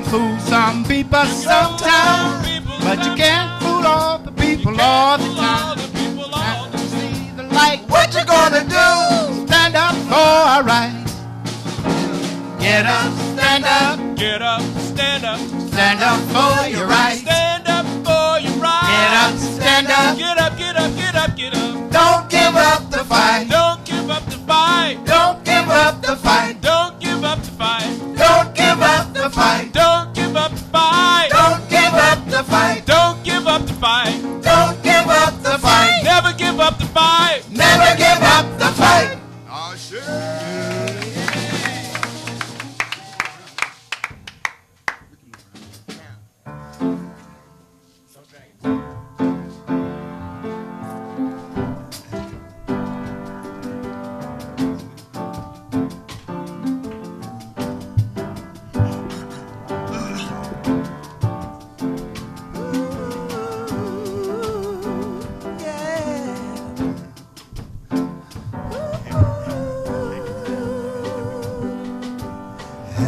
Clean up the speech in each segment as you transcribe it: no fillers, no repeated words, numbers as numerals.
fool some people sometimes, but you can't fool all the people all the time. See the light, what you gonna do? Stand up for our rights. Get up, stand up. Get up, stand up. Stand up for your rights. Stand up for your rights. Get up, stand up. Get up, get up, get up, get up. Don't give up the fight. Don't give up the fight. Don't give up the fight. Don't give up the fight. Don't give up the fight. Don't give up the fight. Don't give up the fight. Don't give up the fight. Don't give up the fight. Never give up the fight. Never give up the fight. Oh, shit.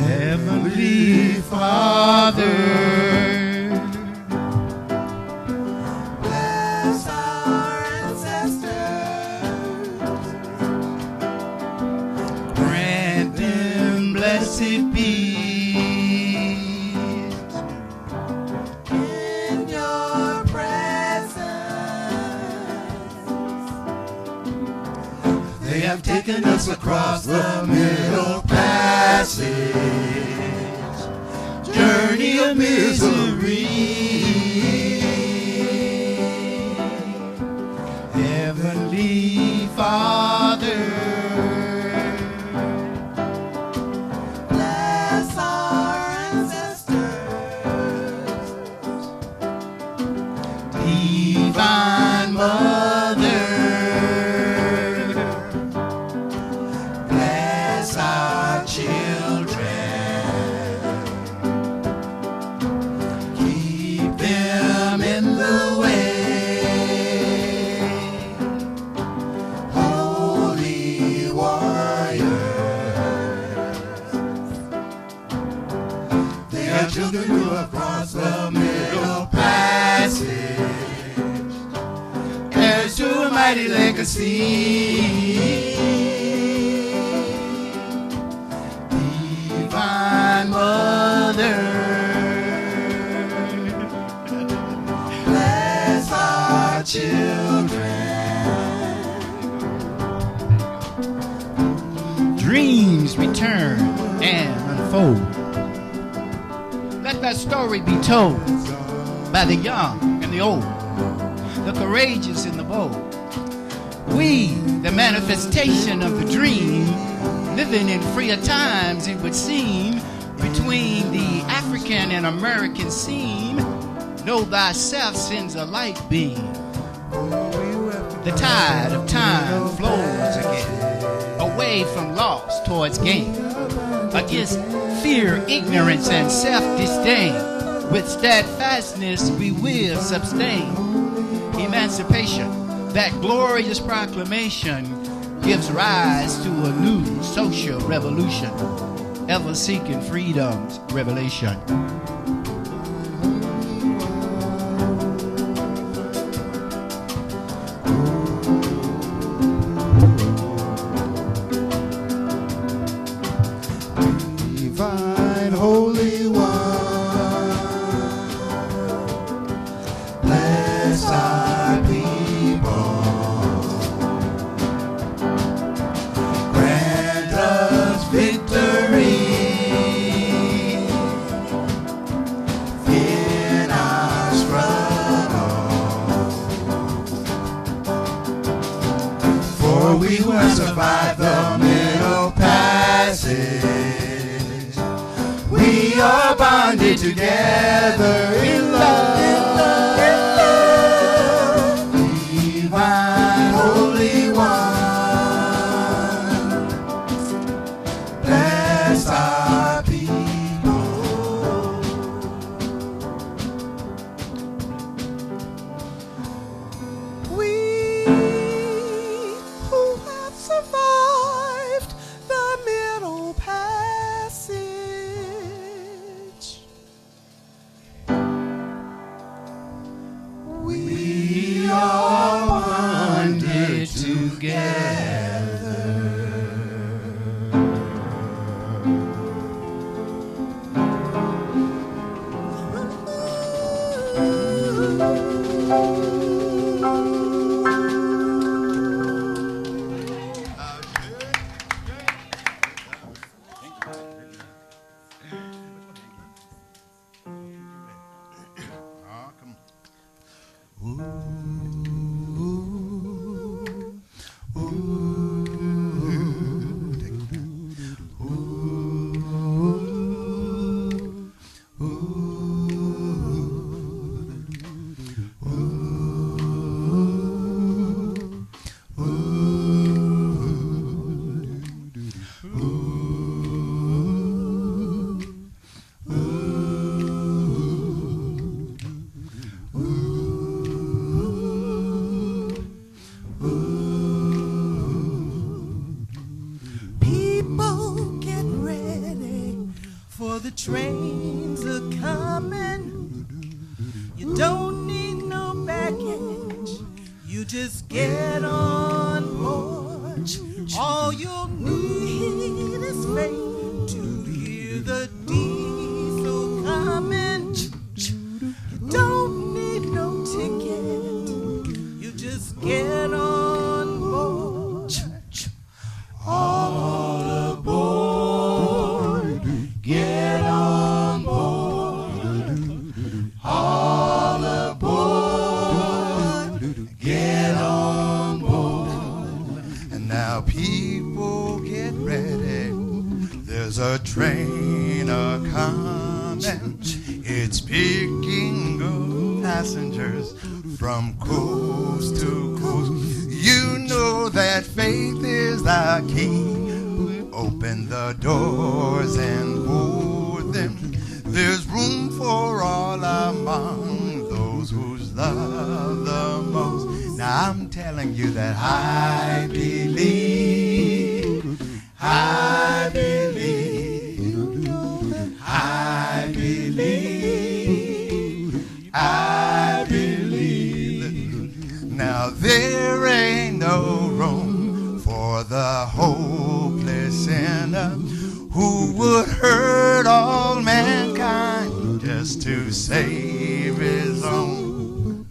Heavenly Father, Bless our ancestors. grant them blessed peace. In your presence. They have taken us across the middle passage, journey of misery. Heavenly Father, Bless our ancestors. Divine Mother, bless our children, keep them in the way, holy warriors. They are children who have crossed the middle passage, heirs to a mighty legacy. Divine Mother, bless our children. Dreams return and unfold. Let that story be told by the young and the old, the courageous and the bold. We, the manifestation of the dream, living in freer times, it would seem, between the African and American seam, know thyself sends a light beam. The tide of time flows again, away from loss towards gain, against fear, ignorance, and self-disdain. With steadfastness we will sustain emancipation. That glorious proclamation gives rise to a new social revolution, ever seeking freedom's revelation. Divine Holy One, bless our people. Grant us victory in our struggle. For we who have survived the middle passage, we are bonded together in love. Divine Holy One, bless our people. We who have survived the middle passage, Trains are coming. You don't need no baggage. You just get on board. All you'll need is faith to hear the diesel coming. You don't need no ticket. You just get on board. All aboard. Get on board. All aboard. Get on board. And now people get ready. There's a train a-coming. It's picking up passengers from coast to coast. You know that faith is the key. Open the doors and board them. There's room for all among those whose love the most. Now I'm telling you that I believe, I believe, I believe, I believe. Now there ain't no room for the hopeless sinner who would hurt all mankind just to save his own.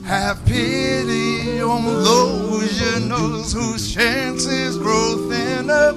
Have pity on those you know whose chances grow thinner,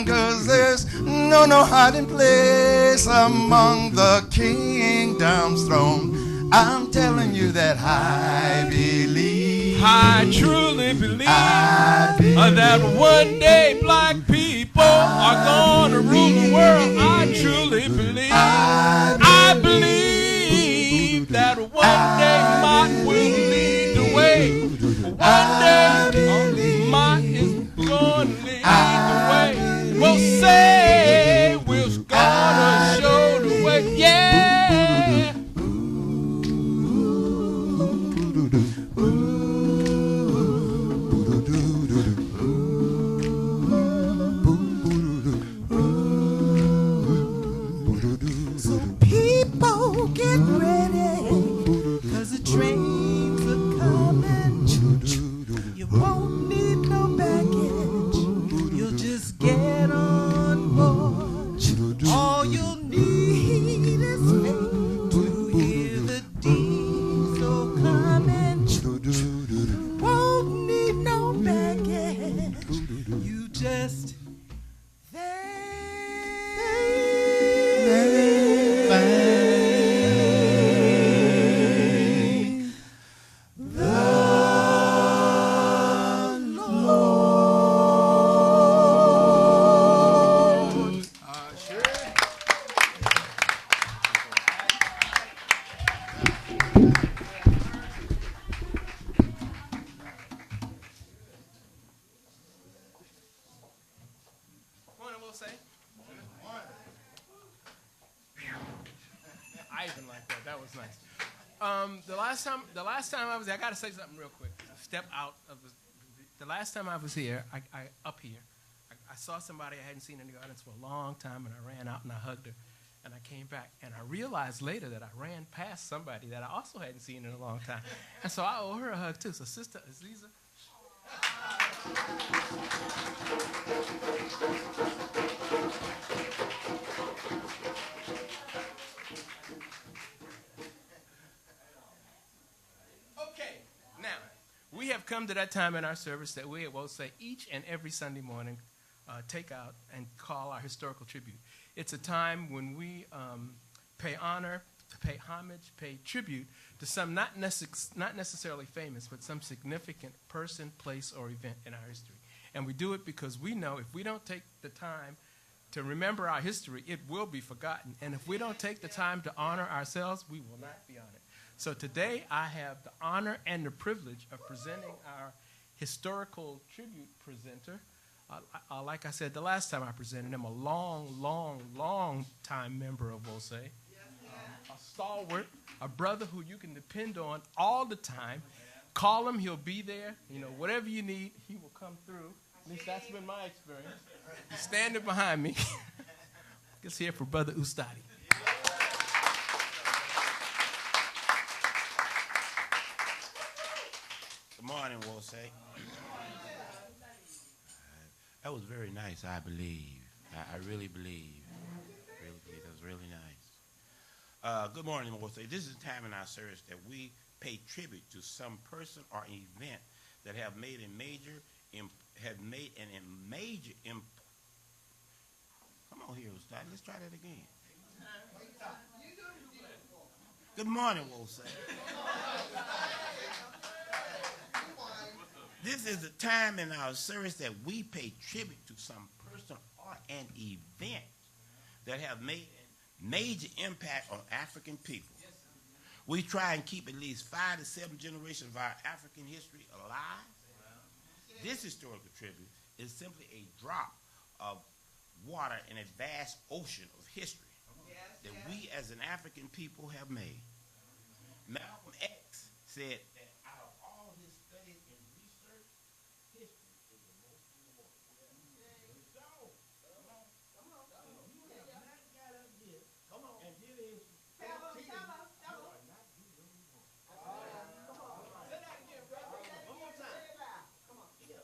'cause there's no hiding place among the kingdom's throne. I'm telling you that I believe, I truly believe, I believe that one day black people are gonna rule the world. I truly believe, I believe that one day Mott will lead the way. One day Mott is gonna lead the way. We'll say we're gonna show the way. Yeah. Get ready, 'cause the trains are coming. You won't need no baggage. You'll just get on board. All you'll need is faith to hear the diesel coming. Won't need no baggage. You just I even like that. That was nice. The last time I was there, I got to say something real quick. Step out of the last time I was here, I saw somebody I hadn't seen in the audience for a long time, and I ran out and I hugged her, and I came back, and I realized later that I ran past somebody that I also hadn't seen in a long time, and so I owe her a hug too. So, Sister Aziza. have come to that time in our service that we at Wose each and every Sunday morning take out and call our historical tribute. It's a time when we pay honor, pay homage, pay tribute to some not necessarily famous, but some significant person, place, or event in our history. And we do it because we know if we don't take the time to remember our history, it will be forgotten. And if we don't take the time to honor ourselves, we will not be honored. So today I have the honor and the privilege of presenting our historical tribute presenter. Like I said the last time I presented him, a long time member of Wose, a stalwart, a brother who you can depend on all the time. Call him, he'll be there. You know, whatever you need, he will come through. At least that's been my experience. He's standing behind me. Let's hear for Brother Ustadi. Good morning, Wose. That was very nice, I believe. I really believe. That was really nice. Good morning, Wose. This is a time in our service that we pay tribute to some person or event that have made a major Come on here, Ustad. Let's try that again. Good morning, Wose. This is the time in our service that we pay tribute to some person or an event that have made a major impact on African people. We try and keep at least 5 to 7 generations of our African history alive. This historical tribute is simply a drop of water in a vast ocean of history that we as an African people have made. Malcolm X said that out of all his studies and research, history is the most important. So, come on. You have not got up here. Come on. And here is tell us. You are not doing what you want. Come on. Say that again, brother. One more time. Come on. Yeah.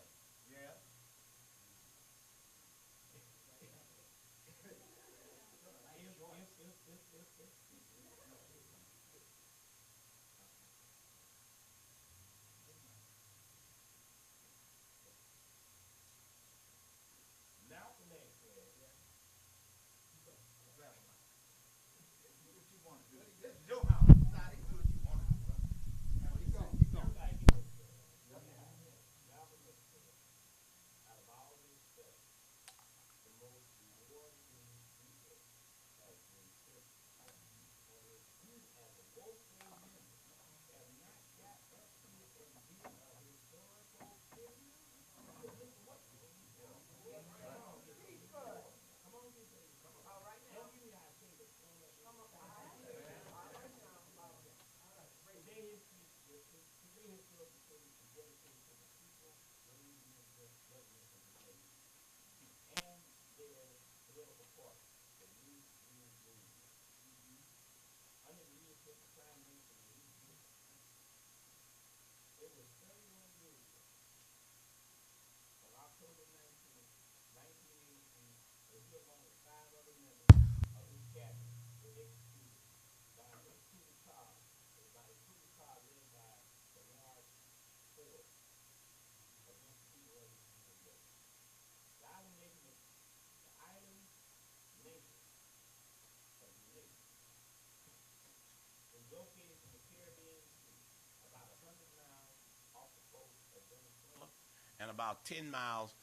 And about 10 miles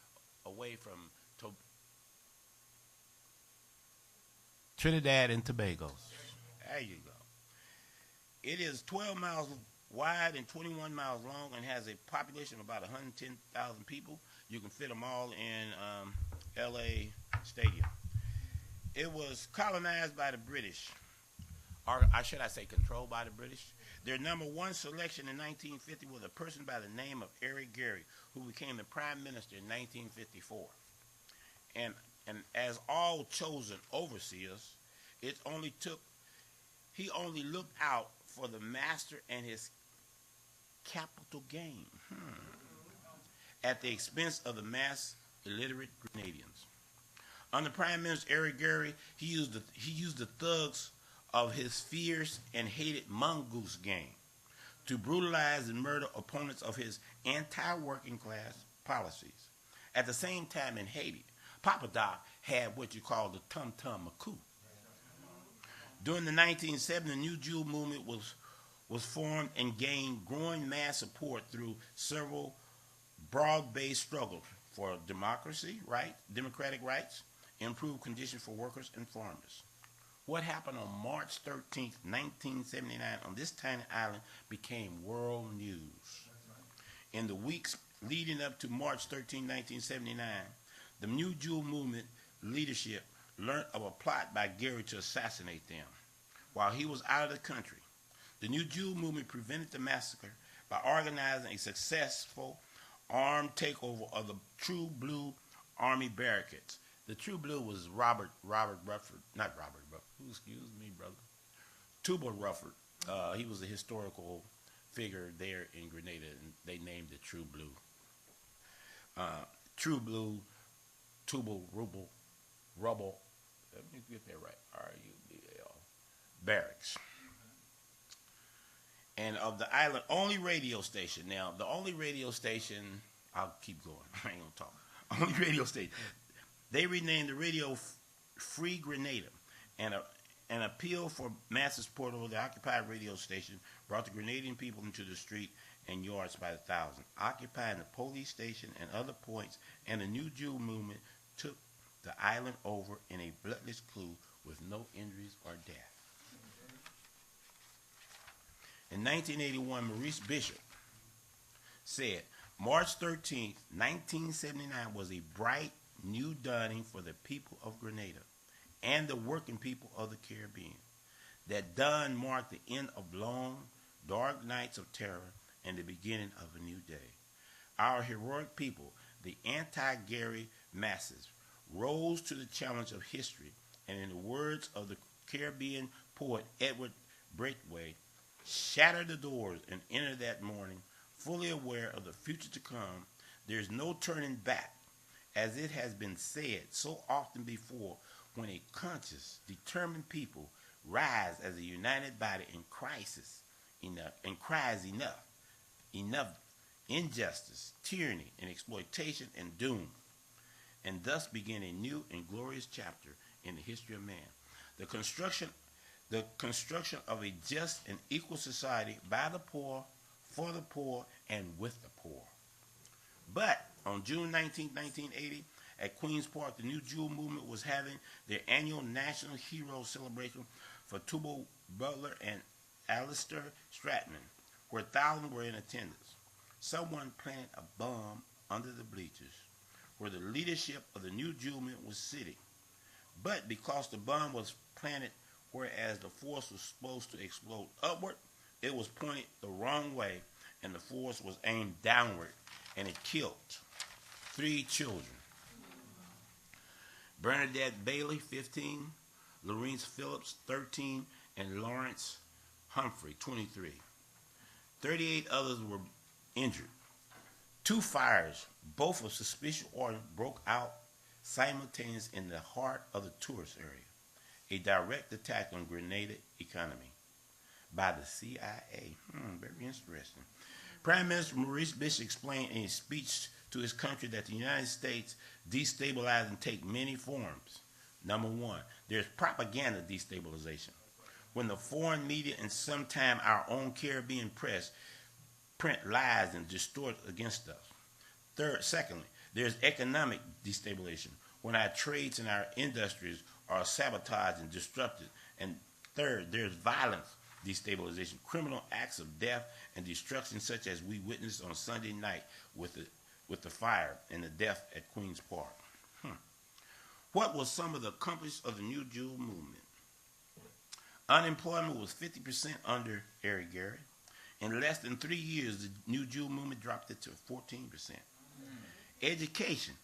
away from Trinidad and Tobago. There you go. It is 12 miles wide and 21 miles long and has a population of about 110,000 people. You can fit them all in L.A. Stadium. It was colonized by the British, or should I say controlled by the British. Their number one selection in 1950 was a person by the name of Eric Gary, who became the prime minister in 1954. And as all chosen overseers, he only looked out for the master and his capital gain at the expense of the mass illiterate Grenadians. Under Prime Minister Eric Gary, he used the thugs of his fierce and hated mongoose gang to brutalize and murder opponents of his anti-working class policies. At the same time in Haiti, Papa Doc had what you call the Tum Tum coup. During the 1970s, the New Jew movement was formed and gained growing mass support through several broad-based struggles for democracy, democratic rights, improved conditions for workers and farmers. What happened on March 13, 1979 on this tiny island became world news. In the weeks leading up to March 13, 1979, the New Jew movement leadership learned of a plot by Gary to assassinate them. While he was out of the country, the New Jew movement prevented the massacre by organizing a successful armed takeover of the True Blue Army barricades. The True Blue was Robert Rufford, not Robert Rufford, excuse me, brother. Tubal Rufford. He was a historical figure there in Grenada, and they named it True Blue. True Blue, Tubal Rubble, let me get that right, R-U-B-L, barracks. And of the island only radio station. Now, the only radio station, I'll keep going, I ain't gonna talk. Only radio station. They renamed the radio Free Grenada, and an appeal for massive support over the occupied radio station brought the Grenadian people into the street and yards by the thousand, occupying the police station and other points, and the New Jew movement took the island over in a bloodless coup with no injuries or death. In 1981, Maurice Bishop said, March 13, 1979 was a bright new dawning for the people of Grenada and the working people of the Caribbean. That dawn marked the end of long, dark nights of terror and the beginning of a new day. Our heroic people, the anti-Gary masses, rose to the challenge of history, and in the words of the Caribbean poet Edward Braithwaite, shattered the doors and entered that morning, fully aware of the future to come. There is no turning back. As it has been said so often before, when a conscious, determined people rise as a united body in crisis, cries enough injustice, tyranny, and exploitation and doom, and thus begin a new and glorious chapter in the history of man. The construction of a just and equal society by the poor, for the poor, and with the poor. But on June 19, 1980, at Queen's Park, the New Jew movement was having their annual National Hero Celebration for Tubal Butler and Alistair Stratman, where thousands were in attendance. Someone planted a bomb under the bleachers where the leadership of the New Jew movement was sitting. But because the bomb was planted whereas the force was supposed to explode upward, it was pointed the wrong way, and the force was aimed downward, and it killed 3 children. Bernadette Bailey, 15, Lawrence Phillips, 13, and Lawrence Humphrey, 23. 38 others were injured. 2 fires, both of suspicious origin, broke out simultaneously in the heart of the tourist area. A direct attack on Grenada economy by the CIA. Very interesting. Prime Minister Maurice Bishop explained in his speech to his country that the United States destabilize and take many forms. Number 1, there's propaganda destabilization, when the foreign media and sometimes our own Caribbean press print lies and distort against us. Secondly, there's economic destabilization, when our trades and our industries are sabotaged and disrupted. And third, there's violence destabilization, criminal acts of death and destruction, such as we witnessed on Sunday night with the fire and the death at Queen's Park. What was some of the accomplishments of the New Jew movement? Unemployment was 50% under Eric Gary. In less than 3 years, the New Jew movement dropped it to 14%. Education.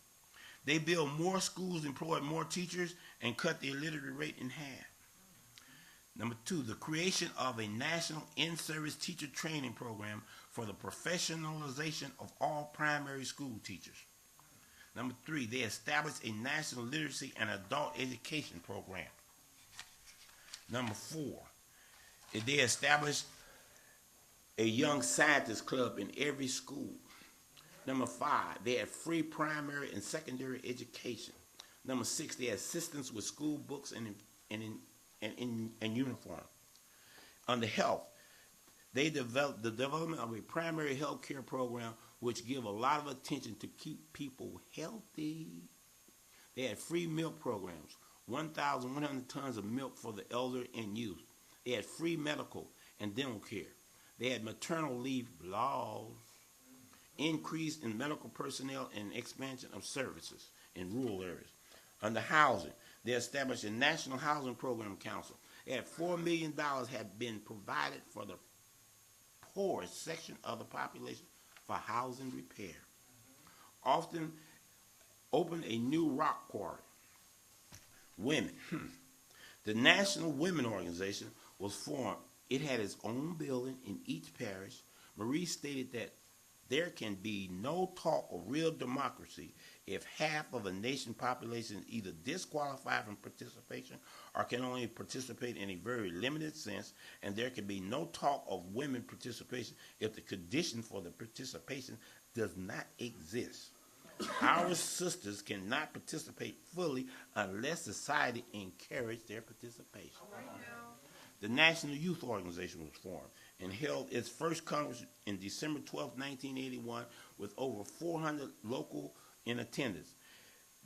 They built more schools, employed more teachers, and cut the illiterate rate in half. Number 2, the creation of a national in-service teacher training program for the professionalization of all primary school teachers. Number 3, they established a national literacy and adult education program. Number 4, they established a young scientist club in every school. Number 5, they had free primary and secondary education. Number 6, they had assistance with school books and uniform. Under health, they developed the development of a primary health care program which give a lot of attention to keep people healthy. They had free milk programs, 1,100 tons of milk for the elder and youth. They had free medical and dental care. They had maternal leave laws, increase in medical personnel, and expansion of services in rural areas. Under housing, they established a National Housing Program Council. They had $4 million had been provided for the poorest section of the population for housing repair. Often opened a new rock quarry. Women. The National Women Organization was formed. It had its own building in each parish. Marie stated that there can be no talk of real democracy if half of a nation's population is either disqualified from participation or can only participate in a very limited sense, and there can be no talk of women participation if the condition for the participation does not exist. Our sisters cannot participate fully unless society encourages their participation. The National Youth Organization was formed and held its first Congress in December 12, 1981, with over 400 local in attendance.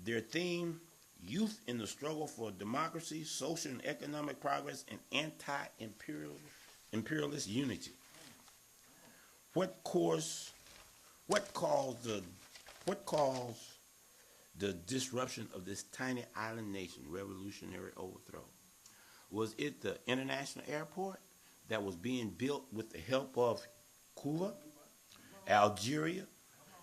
Their theme, Youth in the Struggle for Democracy, Social and Economic Progress, and Anti-Imperialist Unity. What caused the disruption of this tiny island nation revolutionary overthrow? Was it the international airport that was being built with the help of Cuba, Algeria,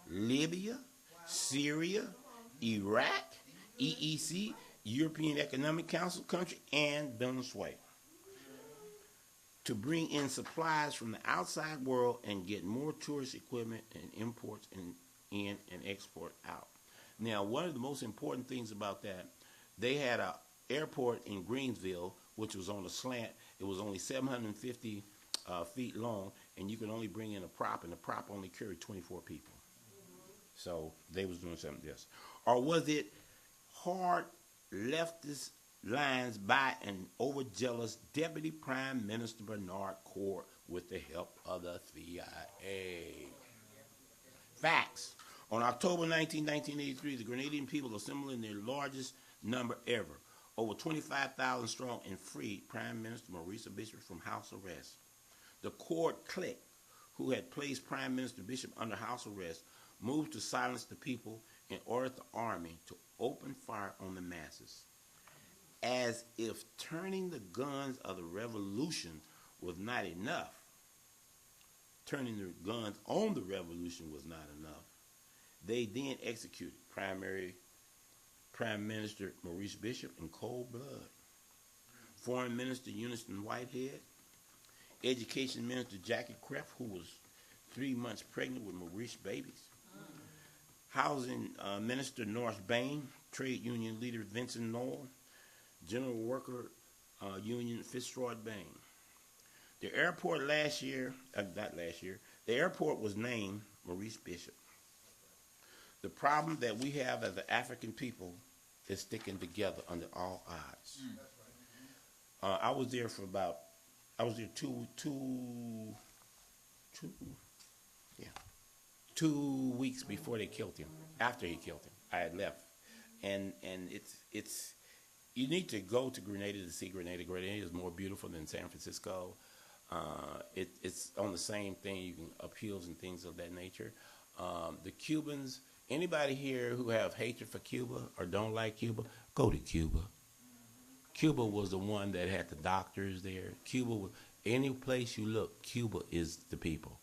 Libya, Syria, Iraq, EEC, European Economic Council country, and Venezuela, to bring in supplies from the outside world and get more tourist equipment and imports in and export out? Now, one of the most important things about that, they had an airport in Greensville, which was on a slant. It was only 750 feet long, and you could only bring in a prop, and the prop only carried 24 people. So they was doing something else. Or was it hard leftist lines by an overjealous Deputy Prime Minister Bernard Court with the help of the CIA? Facts. On October 19, 1983, the Grenadian people assembled in their largest number ever, over 25,000 strong, and freed Prime Minister Maurice Bishop from house arrest. The court clique, who had placed Prime Minister Bishop under house arrest, moved to silence the people and ordered the army to open fire on the masses. As if turning the guns of the revolution was not enough, turning the guns on the revolution was not enough, they then executed Prime Minister Maurice Bishop in cold blood, Foreign Minister Eunice Whitehead, Education Minister Jackie Krepp, who was 3 months pregnant with Maurice babies, Housing Minister Norris Bain, Trade Union Leader Vincent Noel, General Worker Union Fitzroy Bain. The airport the airport was named Maurice Bishop. The problem that we have as the African people is sticking together under all odds. I was there 2 weeks before they killed him. After he killed him, I had left, and it's you need to go to Grenada to see Grenada. Grenada is more beautiful than San Francisco. It's on the same thing. You can appeals and things of that nature. The Cubans. Anybody here who have hatred for Cuba or don't like Cuba, go to Cuba. Cuba was the one that had the doctors there. Any place you look, Cuba is the people.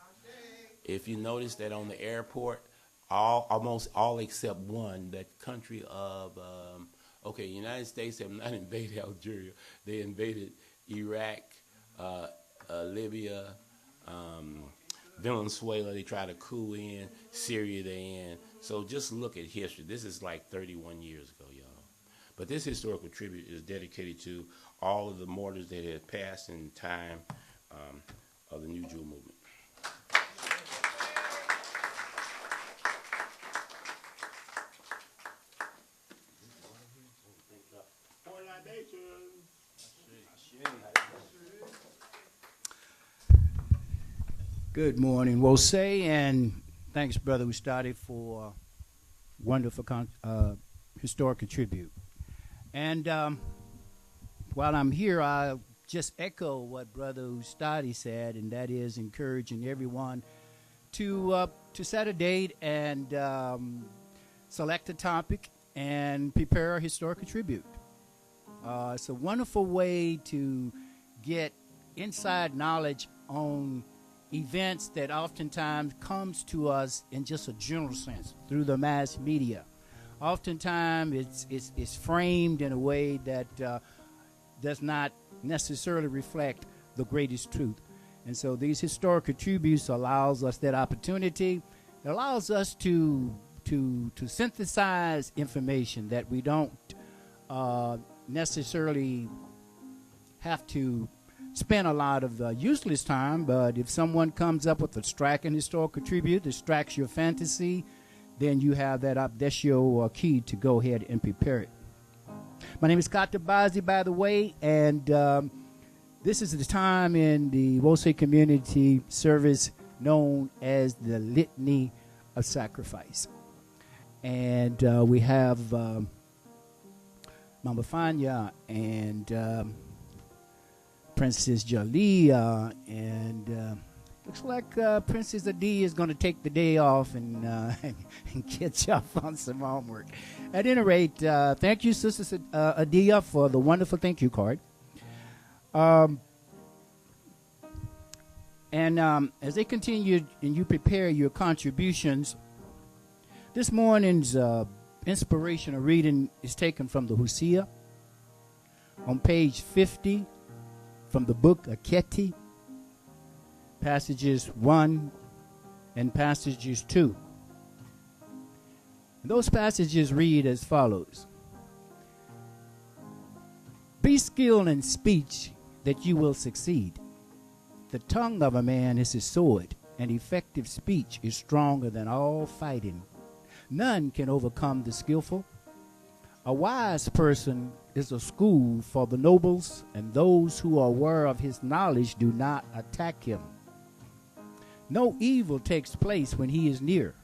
If you notice that on the airport, almost all except one, that country of, United States have not invaded Algeria. They invaded Iraq, Libya, Venezuela. They tried to coup in. Syria they in. So just look at history. This is like 31 years ago, y'all. But this historical tribute is dedicated to all of the martyrs that had passed in time of the New Jewel movement. Good morning, Wose, and thanks, Brother Ustadi, for wonderful historical tribute. And while I'm here, I'll just echo what Brother Ustadi said, and that is encouraging everyone to set a date and select a topic and prepare a historical tribute. It's a wonderful way to get inside knowledge on events that oftentimes comes to us in just a general sense through the mass media. Oftentimes it's framed in a way that does not necessarily reflect the greatest truth. And so these historical tributes allows us that opportunity. It allows us to synthesize information that we don't necessarily have to spend a lot of useless time, but if someone comes up with a striking historical tribute that strikes your fantasy, then you have that up. That's your key to go ahead and prepare it. My name is Kata Bazi, by the way, and this is the time in the Wose community service known as the Litany of Sacrifice. And we have Mama Fanya and Princess Jalea, and looks like Princess Adia is going to take the day off and catch up on some homework. At any rate, thank you, Sister Adia, for the wonderful thank you card. And as they continue and you prepare your contributions, this morning's inspirational reading is taken from the Hosea on page 50 from the book Aketi, passages 1 and passages 2. And those passages read as follows: Be skilled in speech that you will succeed. The tongue of a man is his sword, and effective speech is stronger than all fighting. None can overcome the skillful. A wise person is a school for the nobles, and those who are aware of his knowledge do not attack him. No evil takes place when he is near.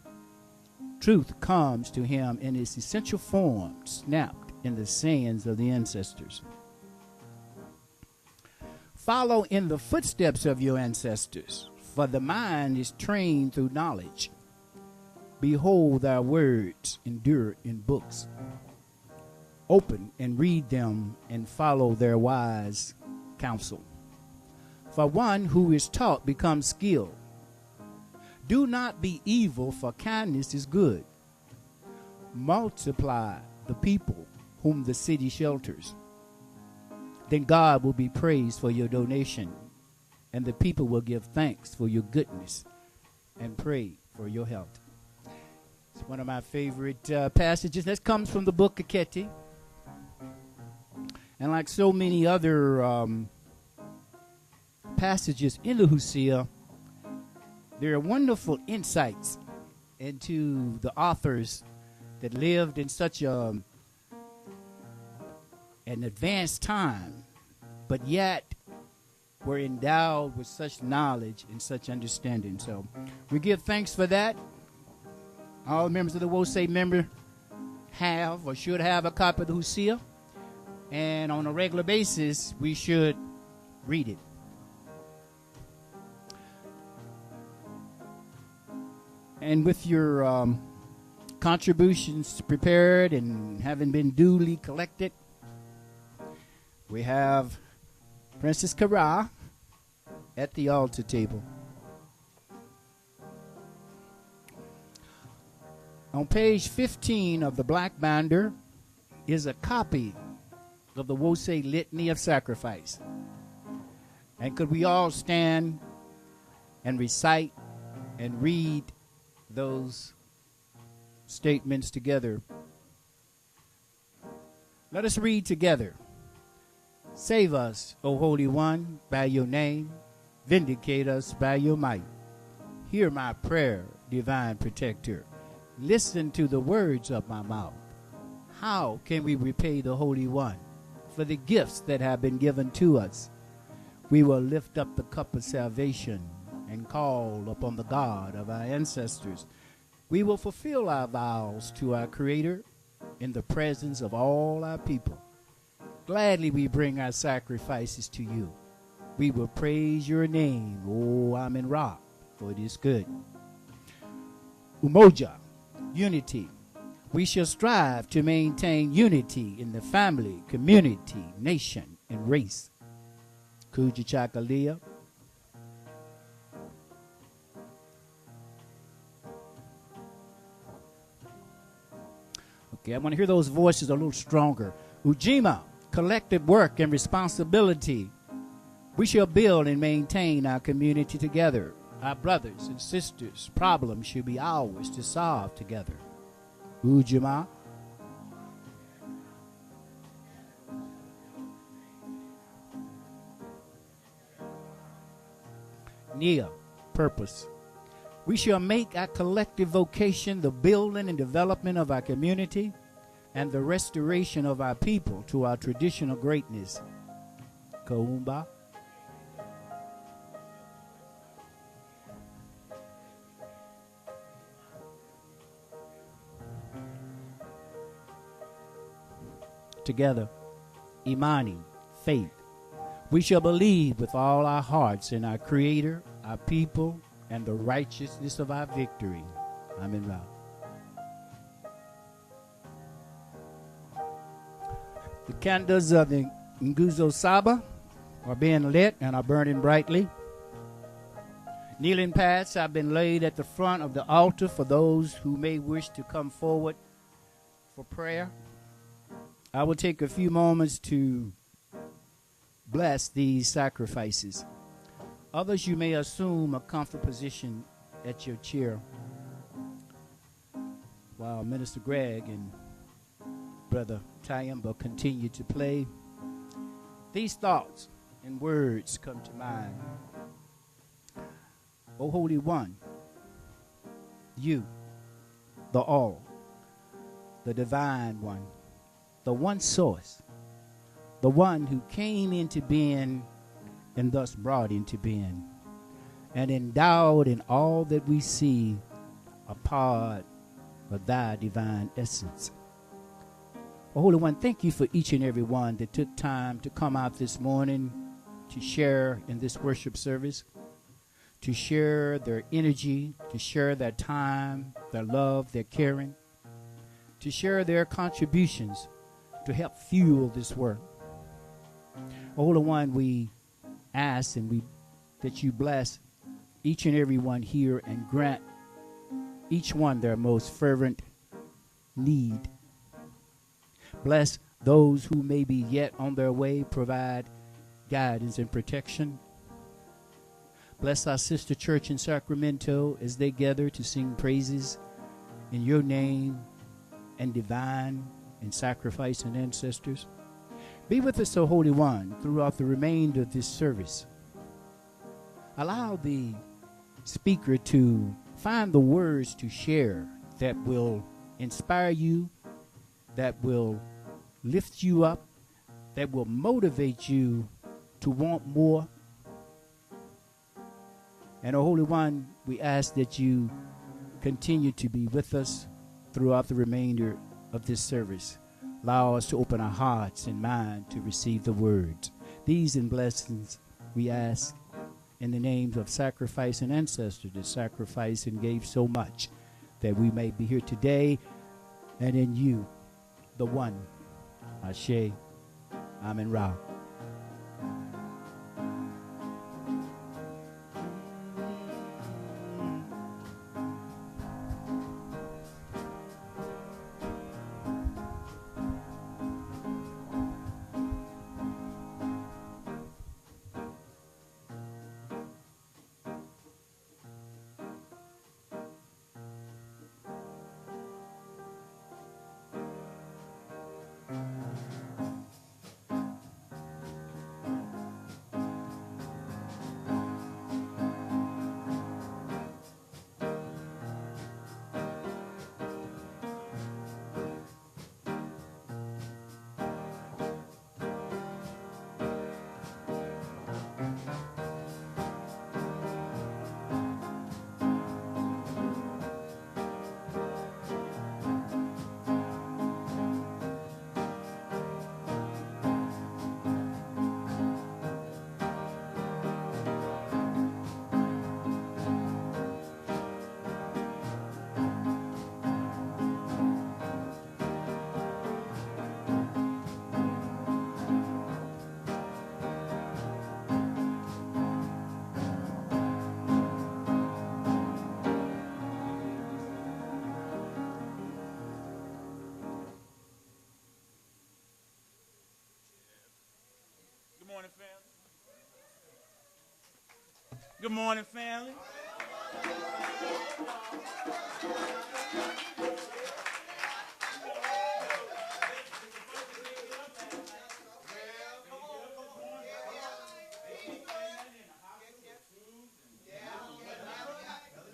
Truth comes to him in its essential form, snapped in the sands of the ancestors. Follow in the footsteps of your ancestors, for the mind is trained through knowledge. Behold, their words endure in books. Open and read them and follow their wise counsel. For one who is taught becomes skilled. Do not be evil, for kindness is good. Multiply the people whom the city shelters. Then God will be praised for your donation, and the people will give thanks for your goodness and pray for your health. It's one of my favorite passages. That comes from the book of Aketi. And like so many other passages in the Hosea, there are wonderful insights into the authors that lived in such an advanced time, but yet were endowed with such knowledge and such understanding. So we give thanks for that. All members of the Wose member have or should have a copy of the Hosea, and on a regular basis we should read it. And with your contributions prepared and having been duly collected, we have Princess Kara at the altar table. On page 15 of the black binder is a copy of the Wose Litany of Sacrifice. And could we all stand and recite and read those statements together? Let us read together. Save us, O Holy One, by your name. Vindicate us by your might. Hear my prayer, divine protector. Listen to the words of my mouth. How can we repay the Holy One for the gifts that have been given to us? We will lift up the cup of salvation and call upon the God of our ancestors. We will fulfill our vows to our Creator in the presence of all our people. Gladly we bring our sacrifices to you. We will praise your name, O Amen Ra, for it is good. Umoja, unity. We shall strive to maintain unity in the family, community, nation, and race. Kujachakalia. Okay, I want to hear those voices a little stronger. Ujima, collective work and responsibility. We shall build and maintain our community together. Our brothers and sisters' problems should be ours to solve together. Ujima. Nia, purpose. We shall make our collective vocation the building and development of our community and the restoration of our people to our traditional greatness. Kaumba. Together, Imani, faith. We shall believe with all our hearts in our Creator, our people, and the righteousness of our victory. Amen. Ra. The candles of the Nguzo Saba are being lit and are burning brightly. Kneeling pads have been laid at the front of the altar for those who may wish to come forward for prayer. I will take a few moments to bless these sacrifices. Others, you may assume a comfortable position at your chair while Minister Greg and Brother Tayamba continue to play. These thoughts and words come to mind. O Holy One, you, the All, the Divine One, the one source, the one who came into being and thus brought into being, and endowed in all that we see a part of thy divine essence. O Holy One, thank you for each and every one that took time to come out this morning to share in this worship service, to share their energy, to share their time, their love, their caring, to share their contributions to help fuel this work. O Holy One, we ask and that you bless each and every one here and grant each one their most fervent need. Bless those who may be yet on their way, provide guidance and protection. Bless our sister church in Sacramento as they gather to sing praises in your name and divine and sacrifice and ancestors. Be with us, O Holy One, throughout the remainder of this service. Allow the speaker to find the words to share that will inspire you, that will lift you up, that will motivate you to want more. And, O Holy One, we ask that you continue to be with us throughout the remainder of this service. Allow us to open our hearts and mind to receive the words. These and blessings we ask in the names of sacrifice and ancestors that sacrificed and gave so much that we may be here today, and in you, the one, Ashe, Amen Ra. Good morning, family.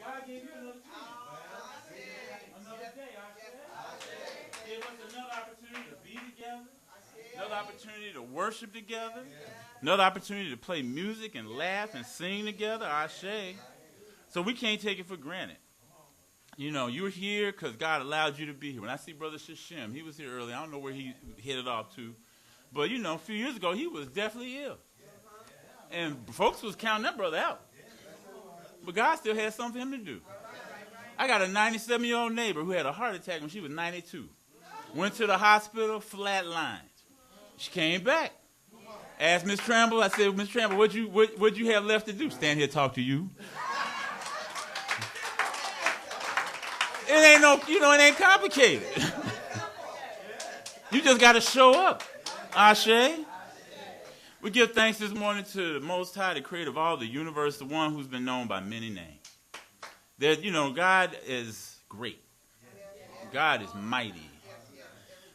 God gave you another day. Give us another opportunity to be together, another opportunity to worship together, another opportunity to play music and laugh and sing together. Ashe. So we can't take it for granted. You know, you're here because God allowed you to be here. When I see Brother Shishim, he was here early. I don't know where he headed off to. But, you know, a few years ago, he was definitely ill. And folks was counting that brother out. But God still had something for him to do. I got a 97-year-old neighbor who had a heart attack when she was 92. Went to the hospital, flatlined. She came back. Asked Miss Tramble, I said, Miss Tramble, what'd you have left to do? Stand here, talk to you. It ain't complicated. You just got to show up. Ashe. We give thanks this morning to the Most High, the creator of all the universe, the one who's been known by many names. That, God is great. God is mighty.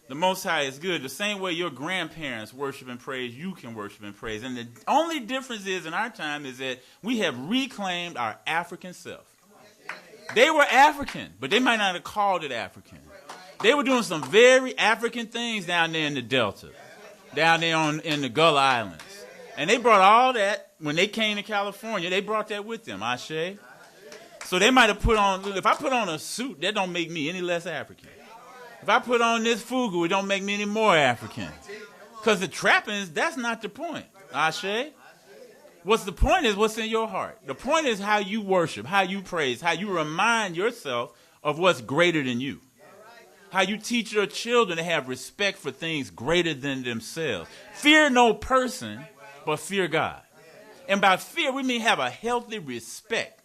The Most High is good. The same way your grandparents worship and praise, you can worship and praise. And the only difference is in our time is that we have reclaimed our African self. They were African, but they might not have called it African. They were doing some very African things down there in the Delta, down there in the Gullah Islands. And they brought all that, when they came to California, they brought that with them, Ashe. So they might have put on, if I put on a suit, that don't make me any less African. If I put on this fugu, it don't make me any more African. Because the trappings, that's not the point, Ashe. What's the point is what's in your heart. The point is how you worship, how you praise, how you remind yourself of what's greater than you. How you teach your children to have respect for things greater than themselves. Fear no person, but fear God. And by fear, we mean have a healthy respect.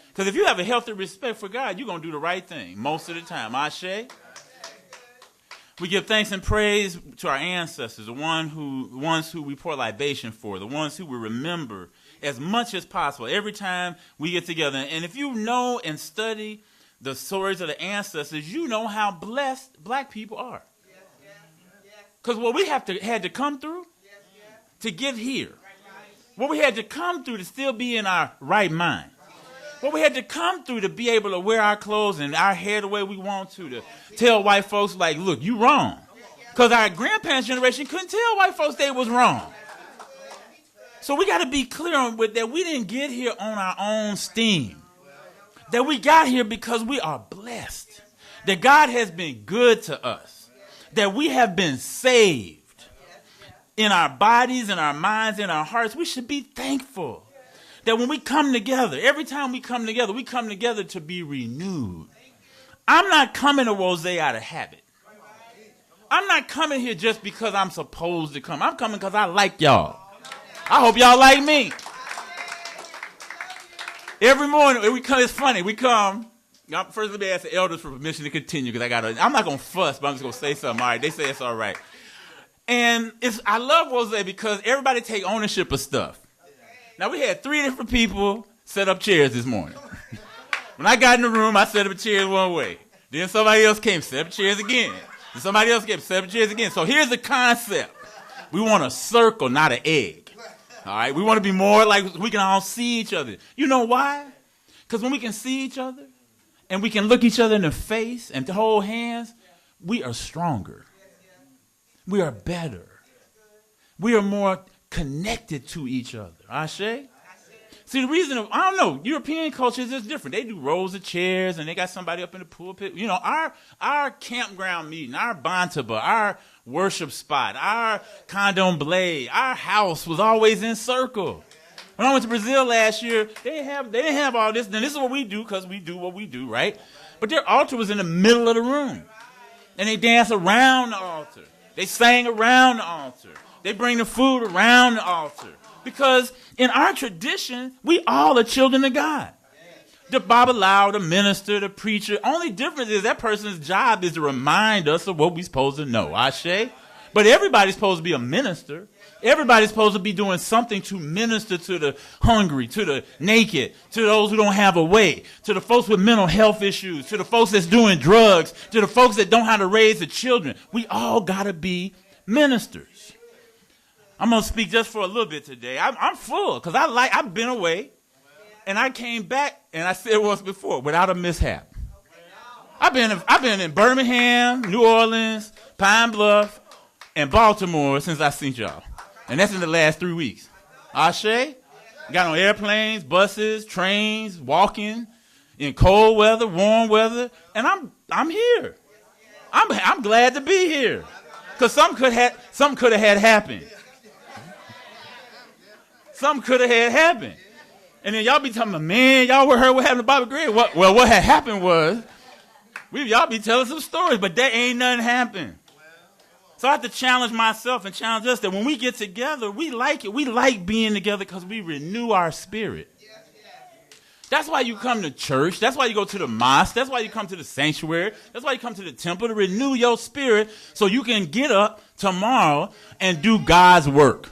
Because if you have a healthy respect for God, you're going to do the right thing most of the time. Ashe. We give thanks and praise to our ancestors, the ones who we pour libation for, the ones who we remember as much as possible every time we get together. And if you know and study the stories of the ancestors, you know how blessed black people are. Because what we had to come through to get here, what we had to come through to still be in our right mind, what we had to come through to be able to wear our clothes and our hair the way we want to tell white folks, like, look, you wrong. Because our grandparents' generation couldn't tell white folks they was wrong. So we got to be clear on that we didn't get here on our own steam. That we got here because we are blessed. That God has been good to us. That we have been saved. In our bodies, in our minds, in our hearts, we should be thankful. That when we come together, every time we come together to be renewed. I'm not coming to Wose out of habit. I'm not coming here just because I'm supposed to come. I'm coming because I like y'all. I hope y'all like me. Every morning we come, it's funny, we come. First let me ask the elders for permission to continue because I'm not going to fuss, but I'm just going to say something. All right, they say it's all right. And I love Wose because everybody take ownership of stuff. Now, we had 3 different people set up chairs this morning. When I got in the room, I set up chairs one way. Then somebody else came, set up chairs again. Then somebody else came, set up chairs again. So here's the concept. We want a circle, not an egg. All right? We want to be more like we can all see each other. You know why? Because when we can see each other and we can look each other in the face and hold hands, we are stronger. We are better. We are more connected to each other. Ashe? See, the reason I don't know, European culture is just different. They do rows of chairs and they got somebody up in the pulpit. You know, our campground meeting, our bantaba, our worship spot, our candomblé, our house was always in circle. When I went to Brazil last year, they didn't have all this. Then this is what we do because we do what we do, right? But their altar was in the middle of the room. And they dance around the altar. They sang around the altar. They bring the food around the altar. Because in our tradition, we all are children of God. The Babalawo, the minister, the preacher. Only difference is that person's job is to remind us of what we're supposed to know. Ashe? But everybody's supposed to be a minister. Everybody's supposed to be doing something to minister to the hungry, to the naked, to those who don't have a way, to the folks with mental health issues, to the folks that's doing drugs, to the folks that don't know how to raise the children. We all got to be ministers. I'm going to speak just for a little bit today. I'm full because I've been away, and I came back, and I said it once before, without a mishap. I've been in Birmingham, New Orleans, Pine Bluff, and Baltimore since I seen y'all. And that's in the last 3 weeks. Ashe, got on airplanes, buses, trains, walking in cold weather, warm weather, and I'm here. I'm glad to be here. Because something could have had happened. Something could have had happened. And then y'all be telling me, man, y'all heard what happened to Bobby Gray. Well, what had happened was, y'all be telling some stories, but that ain't nothing happened. So I have to challenge myself and challenge us that when we get together, we like it. We like being together because we renew our spirit. That's why you come to church. That's why you go to the mosque. That's why you come to the sanctuary. That's why you come to the temple, to renew your spirit so you can get up tomorrow and do God's work.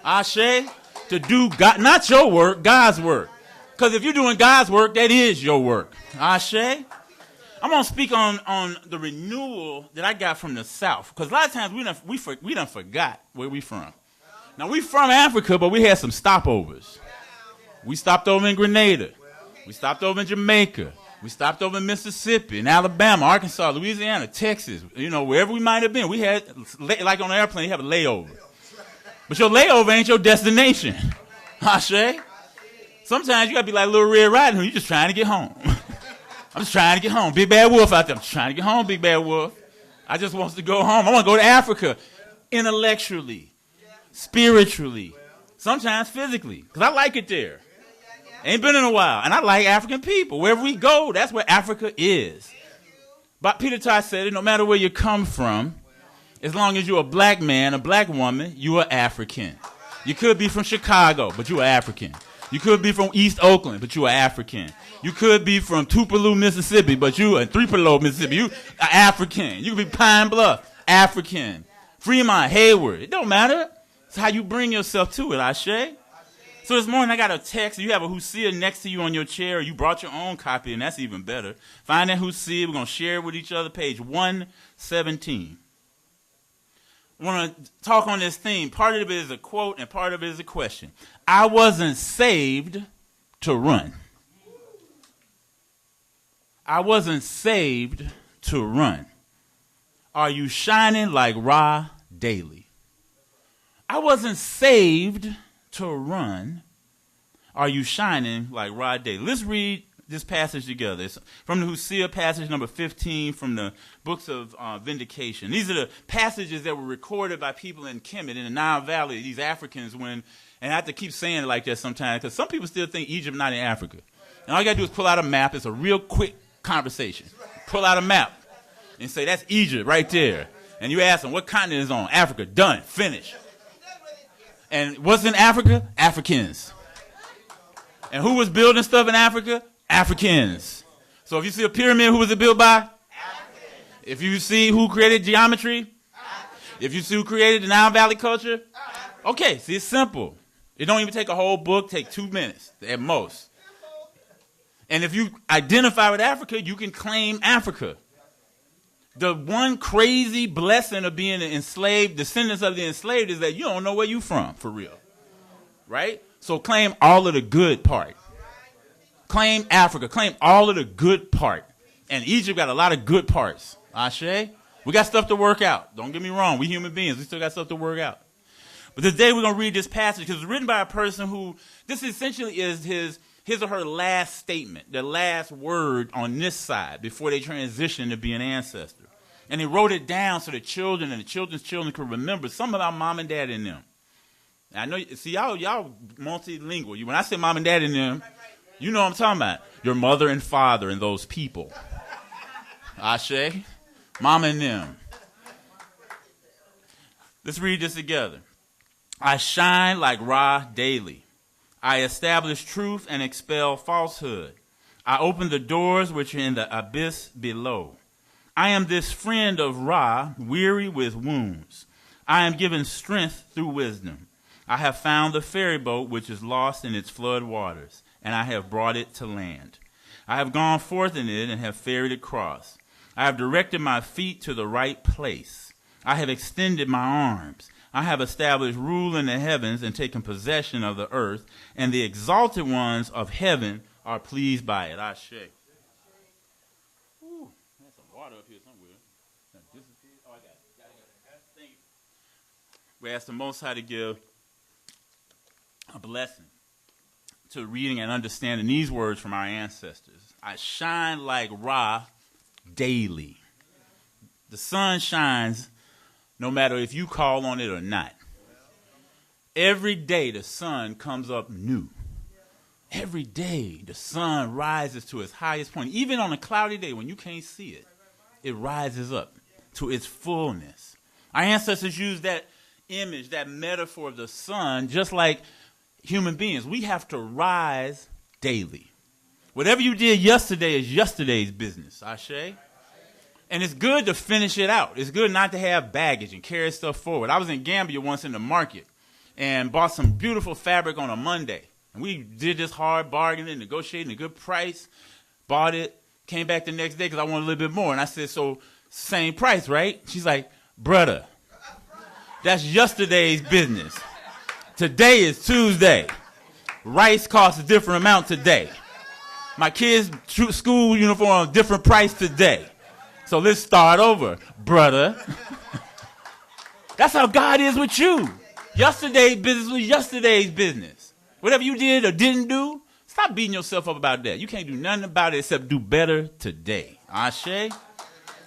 Ashe, to do God, not your work, God's work. Because if you're doing God's work, that is your work. Ashe. I'm going to speak on the renewal that I got from the South. Because a lot of times we done forgot where we from. Now, we from Africa, but we had some stopovers. We stopped over in Grenada. We stopped over in Jamaica. We stopped over in Mississippi, in Alabama, Arkansas, Louisiana, Texas. Wherever we might have been. We had, like on an airplane, you have a layover. But your layover ain't your destination. Ashe? Sometimes you got to be like Little Red Riding Hood. You're just trying to get home. I'm just trying to get home. Big Bad Wolf out there. I'm just trying to get home, Big Bad Wolf. I just want to go home. I want to go to Africa intellectually, spiritually, sometimes physically, because I like it there. Ain't been in a while. And I like African people. Wherever we go, that's where Africa is. But Peter Tosh said it, no matter where you come from, as long as you're a black man, a black woman, you are African. You could be from Chicago, but you are African. You could be from East Oakland, but you are African. You could be from Tupelo, Mississippi, but you are Threepolo, Mississippi. You are African. You could be Pine Bluff, African. Fremont, Hayward. It don't matter. It's how you bring yourself to it, Ashe. So this morning I got a text. You have a Hosea next to you on your chair, or you brought your own copy, and that's even better. Find that Hosea. We're going to share it with each other. Page 117. I want to talk on this theme. Part of it is a quote, and part of it is a question. I wasn't saved to run. I wasn't saved to run. Are you shining like Ra daily? I wasn't saved to run. Are you shining like Ra daily? Let's read this passage together. It's from the Hosea passage number 15 from the books of Vindication. These are the passages that were recorded by people in Kemet in the Nile Valley, these Africans, and I have to keep saying it like that sometimes because some people still think Egypt not in Africa. And all you got to do is pull out a map. It's a real quick conversation. Pull out a map and say, that's Egypt right there. And you ask them, what continent is on? Africa. Done. Finished. And what's in Africa? Africans. And who was building stuff in Africa? Africans. So if you see a pyramid, who was it built by? Africans. If you see who created geometry? Africans. If you see who created the Nile Valley culture? Africans. Okay, see, it's simple. It don't even take a whole book. Take 2 minutes at most. And if you identify with Africa, you can claim Africa. The one crazy blessing of being an enslaved, descendants of the enslaved, is that you don't know where you from, for real. Right? So claim all of the good part. Claim Africa. Claim all of the good part. And Egypt got a lot of good parts. Ashe? We got stuff to work out. Don't get me wrong. We human beings. We still got stuff to work out. But today we're going to read this passage because it's written by a person who, this essentially is his or her last statement, the last word on this side before they transition to be an ancestor. And he wrote it down so the children and the children's children could remember some about mom and dad in them. And I know, see, y'all multilingual. When I say mom and dad in them, you know what I'm talking about. Your mother and father and those people. Ashe, mama and them. Let's read this together. I shine like Ra daily. I establish truth and expel falsehood. I open the doors which are in the abyss below. I am this friend of Ra, weary with wounds. I am given strength through wisdom. I have found the ferry boat which is lost in its flood waters, and I have brought it to land. I have gone forth in it and have ferried across. I have directed my feet to the right place. I have extended my arms. I have established rule in the heavens and taken possession of the earth, and the exalted ones of heaven are pleased by it. I shake. Ooh, there's some water up here somewhere. Oh, I got it. Thank you. We ask the Most High to give a blessing to reading and understanding these words from our ancestors. I shine like Ra daily. The sun shines no matter if you call on it or not. Every day the sun comes up new. Every day the sun rises to its highest point. Even on a cloudy day when you can't see it, it rises up to its fullness. Our ancestors used that image, that metaphor of the sun, just like human beings. We have to rise daily. Whatever you did yesterday is yesterday's business, Ashe. And it's good to finish it out. It's good not to have baggage and carry stuff forward. I was in Gambia once in the market and bought some beautiful fabric on a Monday. And we did this hard bargaining, negotiating a good price, bought it, came back the next day because I wanted a little bit more. And I said, so same price, right? She's like, brother, that's yesterday's business. Today is Tuesday. Rice costs a different amount today. My kids' school uniform, a different price today. So let's start over, brother. That's how God is with you. Yesterday's business was yesterday's business. Whatever you did or didn't do, stop beating yourself up about that. You can't do nothing about it except do better today. Ashe?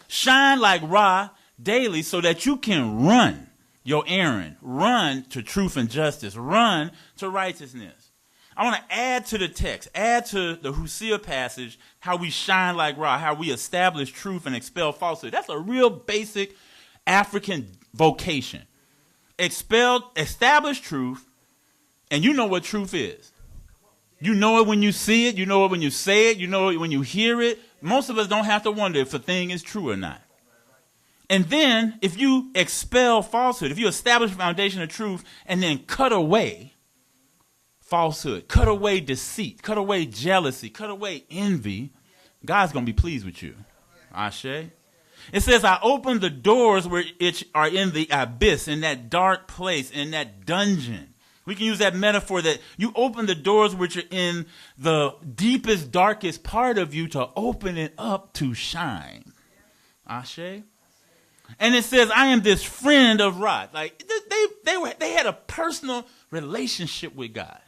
Shine like Ra daily so that you can run your errand, run to truth and justice, run to righteousness. I want to add to the text, add to the Hosea passage, how we shine like Ra, how we establish truth and expel falsehood. That's a real basic African vocation. Establish truth, and you know what truth is. You know it when you see it. You know it when you say it. You know it when you hear it. Most of us don't have to wonder if a thing is true or not. And then if you expel falsehood, if you establish a foundation of truth and then cut away falsehood, cut away deceit, cut away jealousy, cut away envy, God's going to be pleased with you. Ashe. It says, I open the doors which are in the abyss, in that dark place, in that dungeon. We can use that metaphor that you open the doors which are in the deepest, darkest part of you to open it up to shine. Ashe. And it says, I am this friend of Ra. Like they had a personal relationship with God.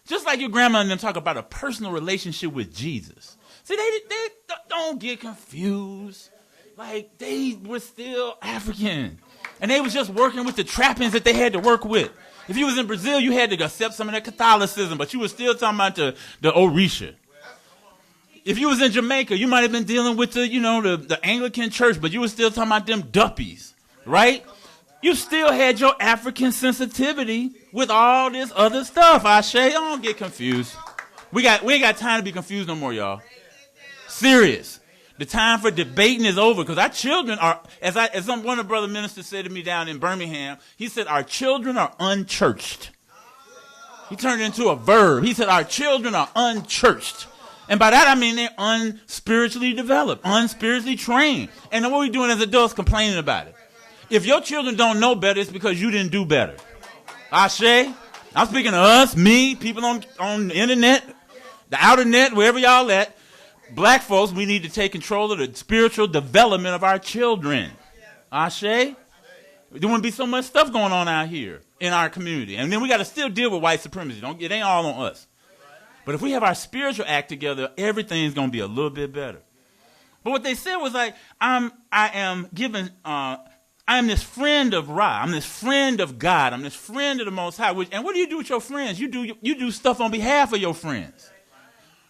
Just like your grandma and them talk about a personal relationship with Jesus. See, they don't get confused. Like, they were still African. And they was just working with the trappings that they had to work with. If you was in Brazil, you had to accept some of that Catholicism, but you were still talking about the Orisha. If you was in Jamaica, you might have been dealing with the Anglican church, but you were still talking about them duppies, right? You still had your African sensitivity with all this other stuff. Ashe, don't get confused. We ain't got time to be confused no more, y'all. Serious. The time for debating is over because our children are, as one of the brother ministers said to me down in Birmingham, he said, our children are unchurched. He turned it into a verb. He said, our children are unchurched. And by that, I mean they're unspiritually developed, unspiritually trained. And then what we doing as adults complaining about it. If your children don't know better, it's because you didn't do better. Ashe, I'm speaking to us, me, people on the internet, the outer net, wherever y'all at. Black folks, we need to take control of the spiritual development of our children. Ashe? There wouldn't be so much stuff going on out here in our community. And then we got to still deal with white supremacy. It ain't all on us. But if we have our spiritual act together, everything's going to be a little bit better. But what they said was like, I am this friend of Ra. I'm this friend of God. I'm this friend of the Most High. And what do you do with your friends? You do stuff on behalf of your friends.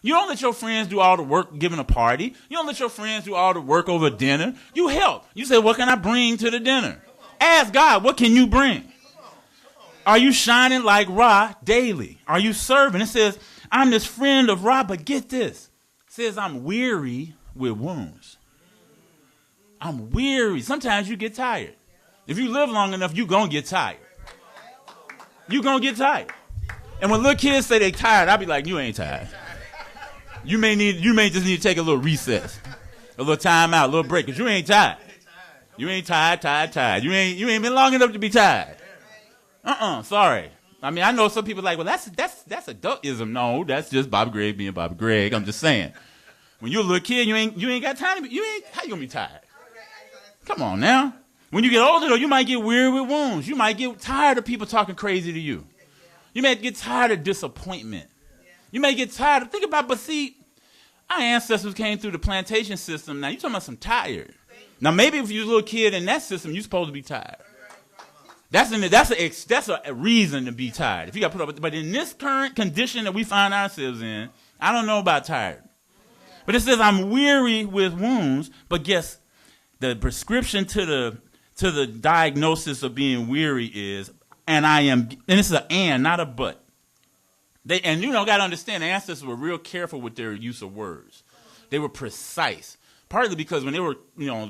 You don't let your friends do all the work giving a party. You don't let your friends do all the work over dinner. You help. You say, what can I bring to the dinner? Ask God, what can you bring? Are you shining like Ra daily? Are you serving? It says, I'm this friend of Ra, but get this. It says, I'm weary with wounds. I'm weary. Sometimes you get tired. If you live long enough, you're going to get tired. You're going to get tired. And when little kids say they tired, I'll be like, you ain't tired. You may just need to take a little recess, a little time out, a little break, because you ain't tired. You ain't tired. You ain't been long enough to be tired. Sorry. I mean, I know some people are like, well, that's adultism. No, that's just Bobby Gregg being Bobby Gregg. I'm just saying. When you're a little kid, you ain't got time to be, how you gonna be tired? Come on now. When you get older though, you might get weary with wounds. You might get tired of people talking crazy to you. You may get tired of disappointment. You may get tired of, think about, but see, our ancestors came through the plantation system. Now you're talking about some tired. Now maybe if you're a little kid in that system, you're supposed to be tired. That's a reason to be tired. If you got put up, but in this current condition that we find ourselves in, I don't know about tired. But it says I'm weary with wounds. But guess the prescription to the diagnosis of being weary is, and this is an and, not a but. Got to understand, the ancestors were real careful with their use of words. They were precise. Partly because when they were,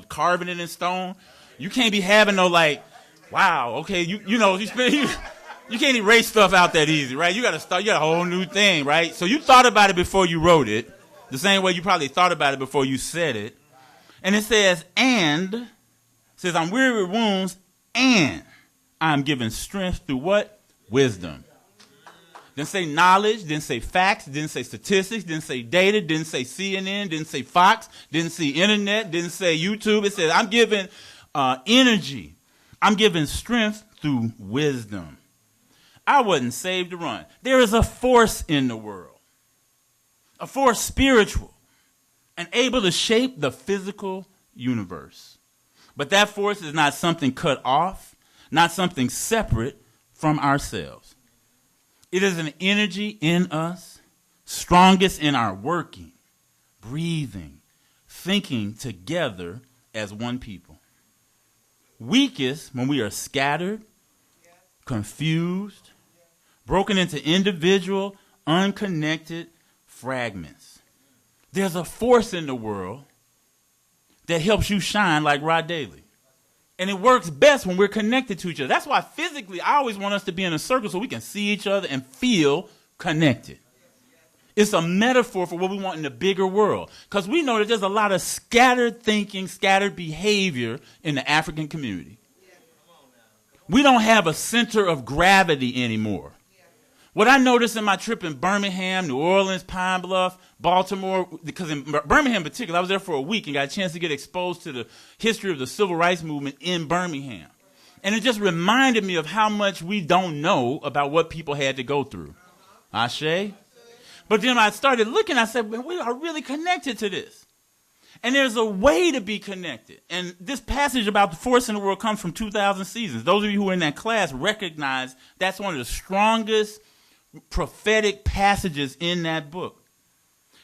carving it in stone, you can't be having no like, wow, okay, you can't erase stuff out that easy, right? You got a whole new thing, right? So you thought about it before you wrote it, the same way you probably thought about it before you said it. And it says, I'm weary with wounds, and I'm given strength through what? Wisdom. Didn't say knowledge, didn't say facts, didn't say statistics, didn't say data, didn't say CNN, didn't say Fox, didn't say internet, didn't say YouTube. It says I'm given energy. I'm given strength through wisdom. I wasn't saved to run. There is a force in the world, a force spiritual and able to shape the physical universe. But that force is not something cut off, not something separate from ourselves. It is an energy in us, strongest in our working, breathing, thinking together as one people. Weakest when we are scattered, confused, broken into individual, unconnected fragments. There's a force in the world that helps you shine like Rod Daly. And it works best when we're connected to each other. That's why physically I always want us to be in a circle so we can see each other and feel connected. It's a metaphor for what we want in the bigger world. Because we know that there's a lot of scattered thinking, scattered behavior in the African community. We don't have a center of gravity anymore. What I noticed in my trip in Birmingham, New Orleans, Pine Bluff, Baltimore, because in Birmingham in particular, I was there for a week and got a chance to get exposed to the history of the civil rights movement in Birmingham. And it just reminded me of how much we don't know about what people had to go through. Ashe? But then I started looking, I said, well, we are really connected to this. And there's a way to be connected. And this passage about the force in the world comes from 2,000 Seasons. Those of you who were in that class recognize that's one of the strongest prophetic passages in that book.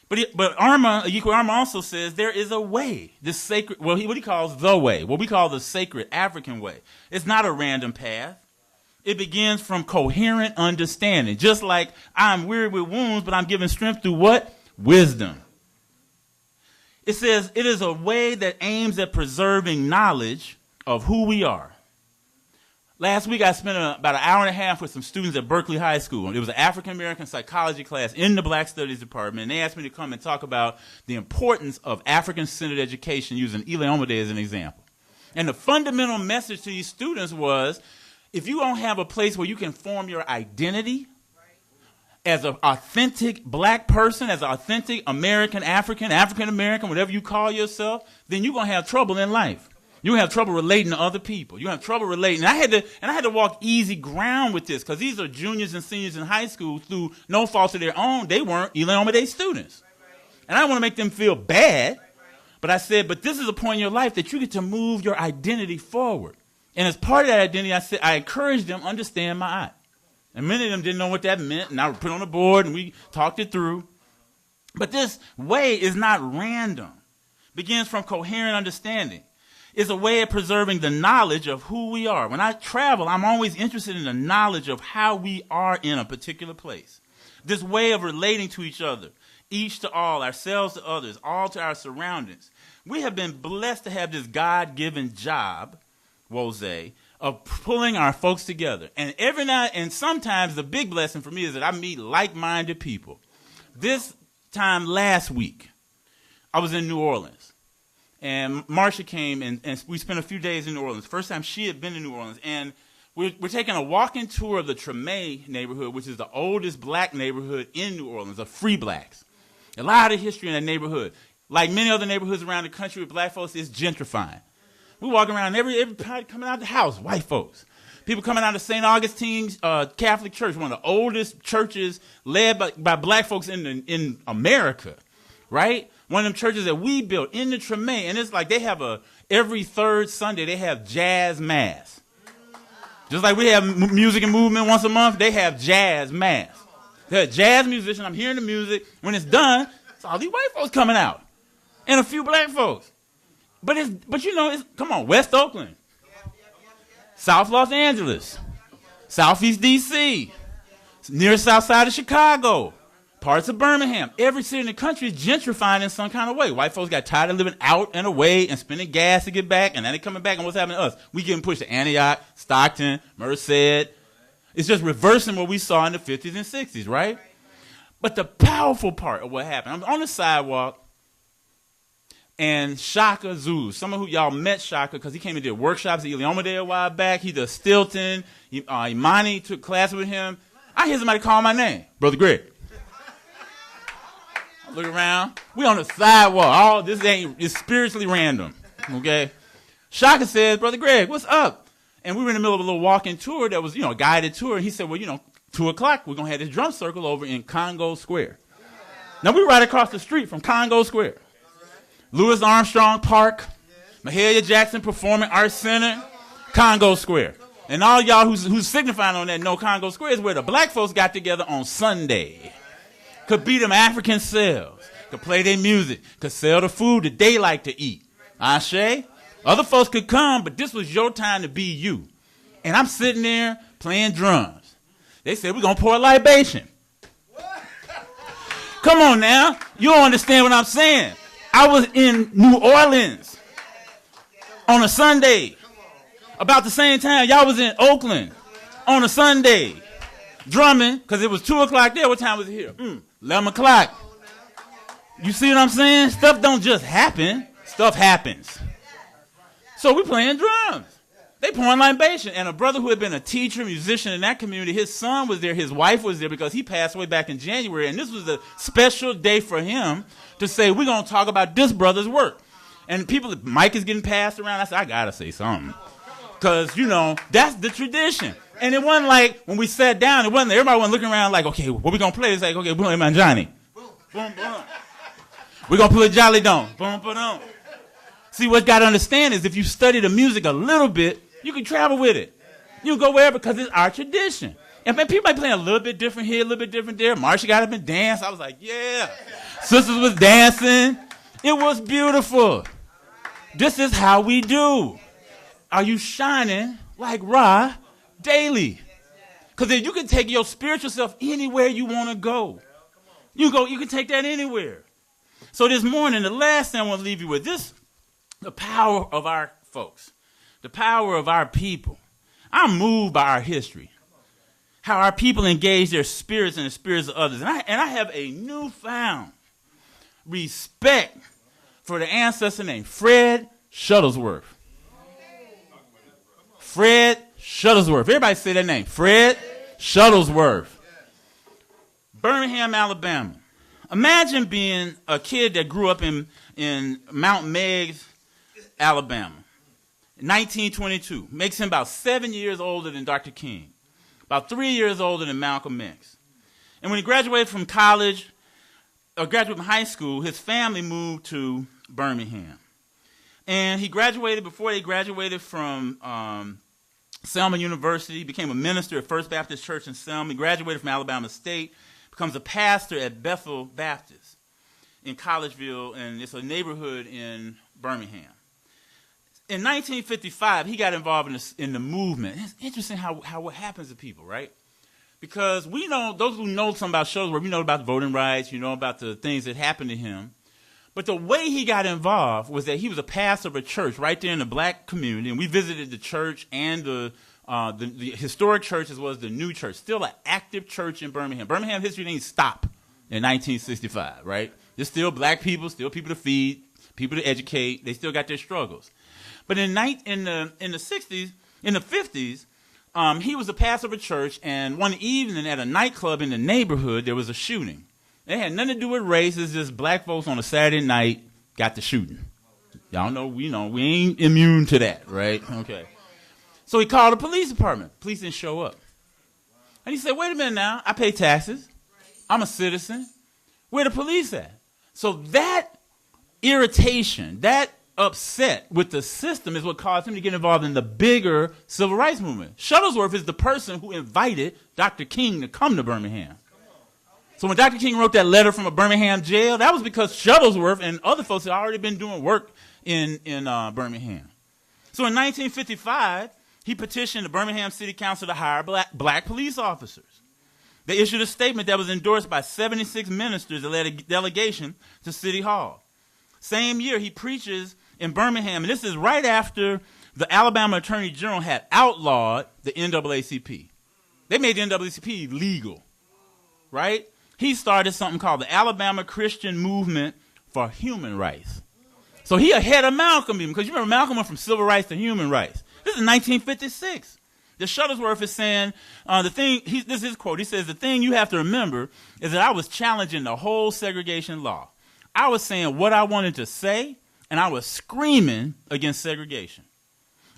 But Yiku Arma also says there is a way, this sacred, what he calls the way, what we call the sacred African way. It's not a random path. It begins from coherent understanding. Just like I'm weary with wounds, but I'm given strength through what? Wisdom. It says it is a way that aims at preserving knowledge of who we are. Last week, I spent about an hour and a half with some students at Berkeley High School. It was an African-American psychology class in the Black Studies department, and they asked me to come and talk about the importance of African-centered education using Ile Omide as an example. And the fundamental message to these students was, if you don't have a place where you can form your identity as an authentic black person, as an authentic American, African-American, whatever you call yourself, then you're going to have trouble in life. You have trouble relating to other people. You have trouble relating. And I had to walk easy ground with this because these are juniors and seniors in high school through no fault of their own. They weren't Ile Omide students. And I don't want to make them feel bad. But I said, but this is a point in your life that you get to move your identity forward. And as part of that identity, I encouraged them to understand my eye. And many of them didn't know what that meant. And I put on the board and we talked it through. But this way is not random. It begins from coherent understanding. Is a way of preserving the knowledge of who we are. When I travel, I'm always interested in the knowledge of how we are in a particular place. This way of relating to each other, each to all, ourselves to others, all to our surroundings. We have been blessed to have this God-given job Wose, of pulling our folks together. And every now and sometimes the big blessing for me is that I meet like-minded people. This time last week, I was in New Orleans. And Marcia came, and we spent a few days in New Orleans. First time she had been to New Orleans. And we're taking a walking tour of the Treme neighborhood, which is the oldest black neighborhood in New Orleans, of free blacks. A lot of history in that neighborhood. Like many other neighborhoods around the country with black folks, it's gentrifying. We walk around, everybody coming out the house, white folks. People coming out of St. Augustine's Catholic Church, one of the oldest churches led by black folks in America, right? One of them churches that we built in the Treme. And it's like they have every third Sunday, they have jazz mass. Just like we have music and movement once a month, they have jazz mass. They're a jazz musician. I'm hearing the music. When it's done, it's all these white folks coming out. And a few black folks. But come on, West Oakland, South Los Angeles, Southeast D.C., near south side of Chicago, parts of Birmingham. Every city in the country is gentrifying in some kind of way. White folks got tired of living out and away and spending gas to get back, and now they're coming back, and what's happening to us? We getting pushed to Antioch, Stockton, Merced. It's just reversing what we saw in the 50s and 60s, right? But the powerful part of what happened, I'm on the sidewalk, and Shaka Zulu, some of who y'all met Shaka because he came and did workshops at Ilioma Day a while back. He does Stilton. Imani took class with him. I hear somebody call my name, Brother Greg. I look around. We on the sidewalk. It's spiritually random, okay? Shaka says, Brother Greg, what's up? And we were in the middle of a little walking tour that was, a guided tour. And he said, well, 2 o'clock, we're going to have this drum circle over in Congo Square. Now, we're right across the street from Congo Square. Louis Armstrong Park, Mahalia Jackson Performing Arts Center, Congo Square. And all y'all who's signifying on that know Congo Square is where the black folks got together on Sunday. Could beat them African selves, could play their music, could sell the food that they like to eat. Ashe? Other folks could come, but this was your time to be you. And I'm sitting there playing drums. They said, we're going to pour a libation. Come on now. You don't understand what I'm saying. I was in New Orleans on a Sunday. About the same time, y'all was in Oakland on a Sunday. Drumming, because it was 2 o'clock there. What time was it here? 11 o'clock. You see what I'm saying? Stuff don't just happen. Stuff happens. So we playing drums. They pouring libation. And a brother who had been a teacher, musician in that community, his son was there, his wife was there because he passed away back in January. And this was a special day for him to say, we're going to talk about this brother's work. And the mic is getting passed around. I said, I got to say something. Because, that's the tradition. And it wasn't like when we sat down, everybody wasn't looking around like, okay, what we going to play? It's like, okay, we're going to play Johnny. Boom, boom. We're going to play Jolly Don. Boom, boom, boom. See, what you got to understand is if you study the music a little bit, you can travel with it. You can go wherever because it's our tradition. And people might play a little bit different here, a little bit different there. Marsha got up and danced. I was like, yeah. Sisters was dancing. It was beautiful. This is how we do. Are you shining like Ra daily? Because you can take your spiritual self anywhere you want to go. You can take that anywhere. So this morning, the last thing I want to leave you with, the power of our folks, the power of our people. I'm moved by our history, how our people engage their spirits and the spirits of others. And I have a newfound respect for the ancestor named Fred Shuttlesworth. Fred Shuttlesworth. Everybody say that name. Fred Shuttlesworth. Birmingham, Alabama. Imagine being a kid that grew up in Mount Meigs, Alabama. 1922. Makes him about 7 years older than Dr. King. About 3 years older than Malcolm X. And when he graduated from college, or graduated from high school, his family moved to Birmingham. And before he graduated from Selma University, became a minister at First Baptist Church in Selma. He graduated from Alabama State, becomes a pastor at Bethel Baptist in Collegeville, and it's a neighborhood in Birmingham. In 1955, he got involved in the movement. It's interesting how what happens to people, right? Because we know, those who know something about Shuttlesworth, we know about voting rights, you know about the things that happened to him. But the way he got involved was that he was a pastor of a church right there in the black community, and we visited the church and the historic church as well as the new church. Still an active church in Birmingham. Birmingham history didn't stop in 1965, right? There's still black people, still people to feed, people to educate. They still got their struggles. But in the 60s, in the 50s, he was a pastor of a church, and one evening at a nightclub in the neighborhood, there was a shooting. It had nothing to do with race. It's just black folks on a Saturday night got the shooting. Y'all know, we ain't immune to that, right? Okay. So he called the police department. Police didn't show up. And he said, wait a minute now. I pay taxes. I'm a citizen. Where the police at? So that irritation, that upset with the system is what caused him to get involved in the bigger civil rights movement. Shuttlesworth is the person who invited Dr. King to come to Birmingham. So when Dr. King wrote that letter from a Birmingham jail, that was because Shuttlesworth and other folks had already been doing work in Birmingham. So in 1955, he petitioned the Birmingham City Council to hire black police officers. They issued a statement that was endorsed by 76 ministers that led a delegation to City Hall. Same year, he preaches in Birmingham, and this is right after the Alabama Attorney General had outlawed the NAACP. They made the NAACP legal, right? He started something called the Alabama Christian Movement for Human Rights. So he ahead of Malcolm even, because you remember Malcolm went from civil rights to human rights. This is 1956. The Shuttlesworth is saying, this is his quote, he says, the thing you have to remember is that I was challenging the whole segregation law. I was saying what I wanted to say, and I was screaming against segregation.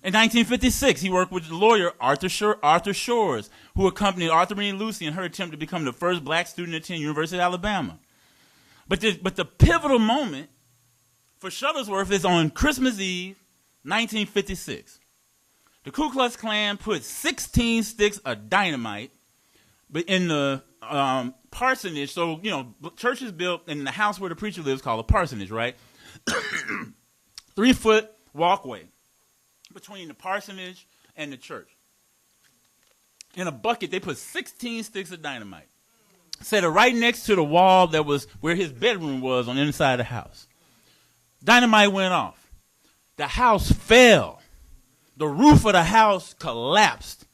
In 1956, he worked with the lawyer Arthur Shores, who accompanied Arthur and Lucy in her attempt to become the first black student to attend University of Alabama. But the pivotal moment for Shuttlesworth is on Christmas Eve, 1956. The Ku Klux Klan put 16 sticks of dynamite in the parsonage. So, church is built in the house where the preacher lives called a parsonage, right? 3-foot walkway between the parsonage and the church. In a bucket, they put 16 sticks of dynamite. Set it right next to the wall that was where his bedroom was on the inside of the house. Dynamite went off. The house fell. The roof of the house collapsed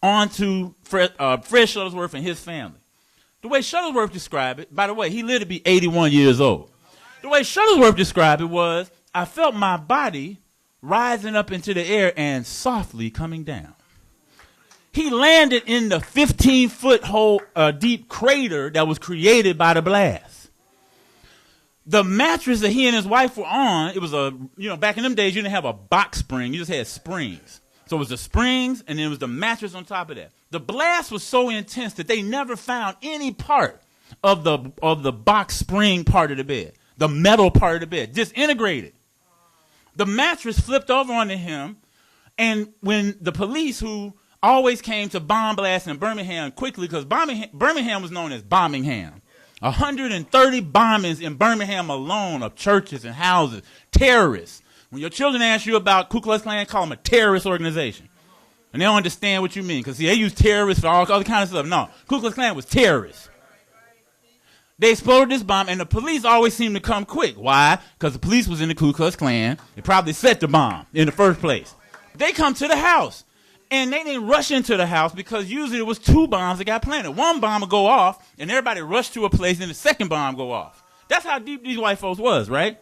onto Fred Shuttlesworth and his family. The way Shuttlesworth described it, by the way, he lived to be 81 years old. The way Shuttlesworth described it was, I felt my body rising up into the air and softly coming down. He landed in the 15-foot hole, deep crater that was created by the blast. The mattress that he and his wife were on, it was back in them days, you didn't have a box spring. You just had springs. So it was the springs, and then it was the mattress on top of that. The blast was so intense that they never found any part of the box spring part of the bed, the metal part of the bed, disintegrated. The mattress flipped over onto him, and when the police, who always came to bomb blast in Birmingham quickly, because Birmingham was known as Bombingham. 130 bombings in Birmingham alone of churches and houses, terrorists. When your children ask you about Ku Klux Klan, call them a terrorist organization. And they don't understand what you mean, because they use terrorists for all other kind of stuff. No, Ku Klux Klan was terrorists. They exploded this bomb, and the police always seemed to come quick. Why? Because the police was in the Ku Klux Klan. They probably set the bomb in the first place. They come to the house, and they didn't rush into the house because usually it was 2 bombs that got planted. One bomb would go off, and everybody rushed to a place, and the second bomb go off. That's how deep these white folks was, right?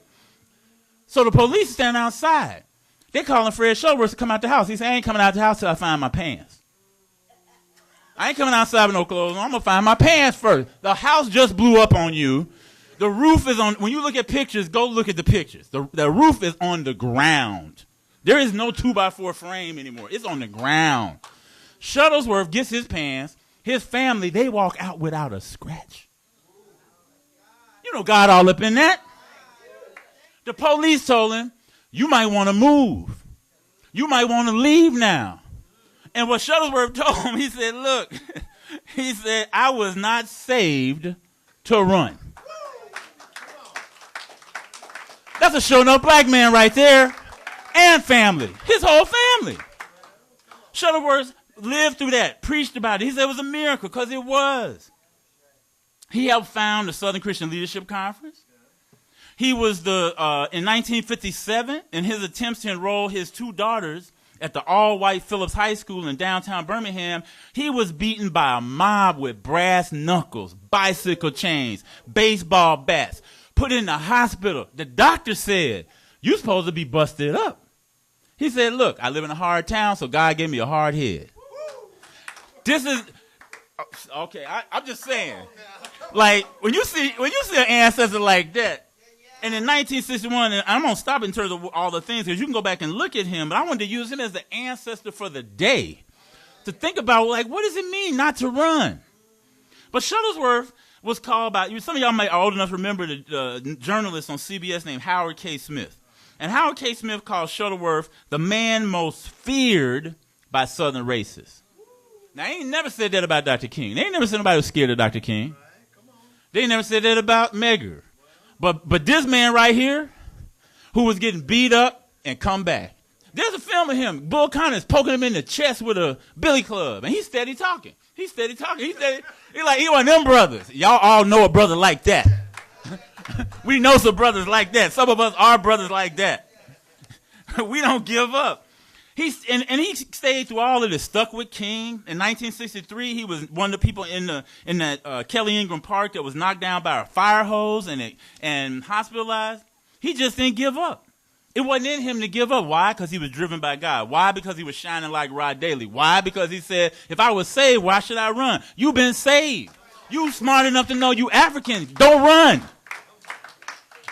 So the police stand outside. They calling Fred Shuttlesworth to come out the house. He said, I ain't coming out the house till I find my pants. I ain't coming outside with no clothes on. I'm going to find my pants first. The house just blew up on you. The roof is on. When you look at pictures, go look at the pictures. The roof is on the ground. There is no 2x4 frame anymore. It's on the ground. Shuttlesworth gets his pants. His family, they walk out without a scratch. You know God all up in that. The police told him, you might want to move. You might want to leave now. And what Shuttlesworth told him, he said, look, he said, I was not saved to run. That's a sure enough black man right there. And family. His whole family. Shuttlesworth lived through that, preached about it. He said it was a miracle, because it was. He helped found the Southern Christian Leadership Conference. He was in 1957, in his attempts to enroll his 2 daughters at the all-white Phillips High School in downtown Birmingham, he was beaten by a mob with brass knuckles, bicycle chains, baseball bats, put in the hospital. The doctor said, "You supposed to be busted up." He said, "Look, I live in a hard town, so God gave me a hard head." This is, okay, I'm just saying. Like, when you see an ancestor like that, and in 1961, and I'm going to stop in terms of all the things, because you can go back and look at him, but I wanted to use him as the ancestor for the day, to think about, like, what does it mean not to run? But Shuttlesworth was called by, some of y'all might are old enough to remember the journalist on CBS named Howard K. Smith. And Howard K. Smith called Shuttlesworth the man most feared by Southern racists. Now, he ain't never said that about Dr. King. They ain't never said nobody was scared of Dr. King. They ain't never said that about Medgar. But this man right here, who was getting beat up and come back. There's a film of him. Bull Connors poking him in the chest with a billy club, and he's steady talking. He's like, he one of them brothers. Y'all all know a brother like that. We know some brothers like that. Some of us are brothers like that. We don't give up. He stayed through all of this, stuck with King. In 1963, he was one of the people in that Kelly Ingram Park that was knocked down by a fire hose and hospitalized. He just didn't give up. It wasn't in him to give up. Why? Because he was driven by God. Why? Because he was shining like Rod Daly. Why? Because he said, if I was saved, why should I run? You've been saved. You smart enough to know you African. Don't run.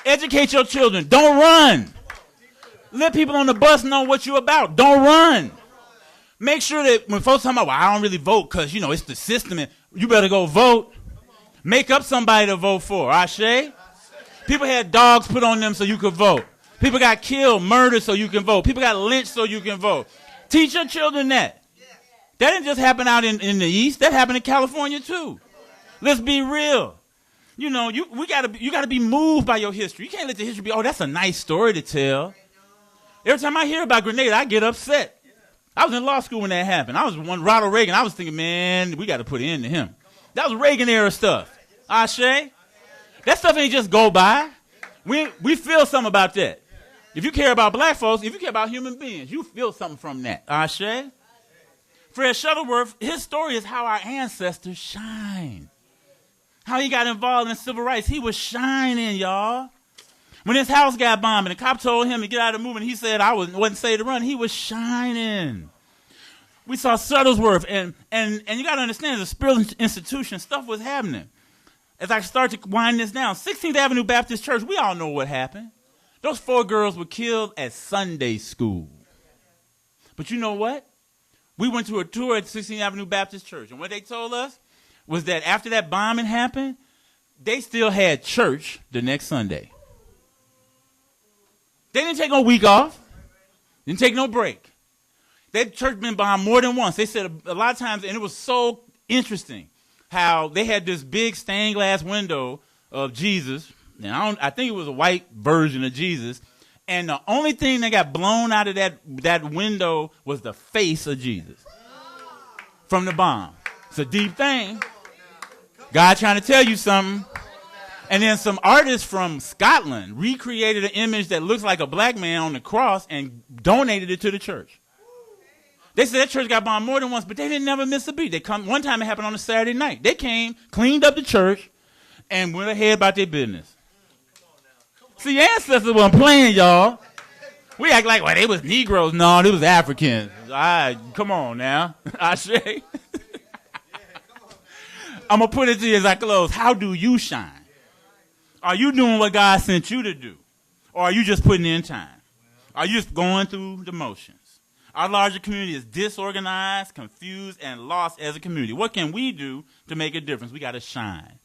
Educate your children. Don't run. Let people on the bus know what you're about. Don't run. Make sure that when folks talk about, well, I don't really vote because, it's the system, and you better go vote. Make up somebody to vote for. Ashe? People had dogs put on them so you could vote. People got killed, murdered so you can vote. People got lynched so you can vote. Teach your children that. That didn't just happen out in the East. That happened in California, too. Let's be real. You gotta be moved by your history. You can't let the history be, oh, that's a nice story to tell. Every time I hear about Grenada, I get upset. I was in law school when that happened. I was one Ronald Reagan. I was thinking, man, we got to put an end to him. That was Reagan era stuff. Ashe? That stuff ain't just go by. We feel something about that. If you care about black folks, if you care about human beings, you feel something from that. Ashe? Fred Shuttlesworth, his story is how our ancestors shine. How he got involved in civil rights. He was shining, y'all. When his house got bombed and the cop told him to get out of the movement, he said, I wasn't safe to run. He was shining. We saw Shuttlesworth, and you got to understand, as a spiritual institution, stuff was happening. As I start to wind this down, 16th Avenue Baptist Church, we all know what happened. Those 4 girls were killed at Sunday school. But you know what? We went to a tour at 16th Avenue Baptist Church, and what they told us was that after that bombing happened, they still had church the next Sunday. They didn't take no week off. Didn't take no break. That church been bombed more than once. They said a lot of times, and it was so interesting how they had this big stained glass window of Jesus. And I think it was a white version of Jesus. And the only thing that got blown out of that window was the face of Jesus from the bomb. It's a deep thing. God trying to tell you something. And then some artists from Scotland recreated an image that looks like a black man on the cross and donated it to the church. They said that church got bombed more than once, but they didn't never miss a beat. One time it happened on a Saturday night. They came, cleaned up the church, and went ahead about their business. See, ancestors weren't playing, y'all. We act like, well, they was Negroes. No, they was Africans. All right, come on now. Ashe. I'm going to put it to you as I close. How do you shine? Are you doing what God sent you to do? Or are you just putting in time? Are you just going through the motions? Our larger community is disorganized, confused, and lost as a community. What can we do to make a difference? We got to shine.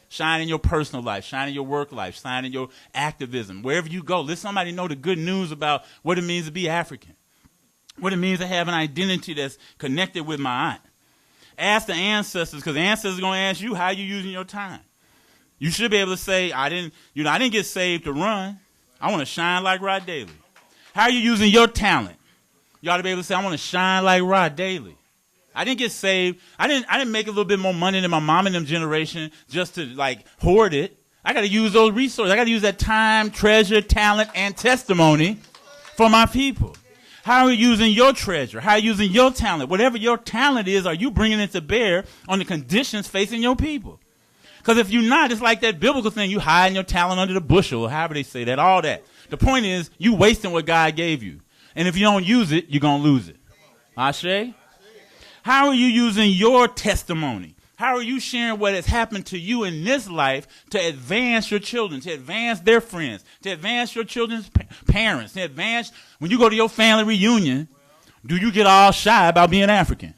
Shine in your personal life. Shine in your work life. Shine in your activism. Wherever you go, let somebody know the good news about what it means to be African. What it means to have an identity that's connected with my aunt. Ask the ancestors, because the ancestors are going to ask you how you're using your time. You should be able to say, I didn't get saved to run. I want to shine like Rod Daly. How are you using your talent? You ought to be able to say, I want to shine like Rod Daly. I didn't get saved. I didn't make a little bit more money than my mom and them generation just to like hoard it. I got to use those resources. I got to use that time, treasure, talent, and testimony for my people. How are you using your treasure? How are you using your talent? Whatever your talent is, are you bringing it to bear on the conditions facing your people? Because if you're not, it's like that biblical thing. You hiding your talent under the bushel, or however they say that, all that. The point is, you wasting what God gave you. And if you don't use it, you're going to lose it. Ashe? How are you using your testimony? How are you sharing what has happened to you in this life to advance your children, to advance their friends, to advance your children's parents, to advance, when you go to your family reunion, do you get all shy about being African?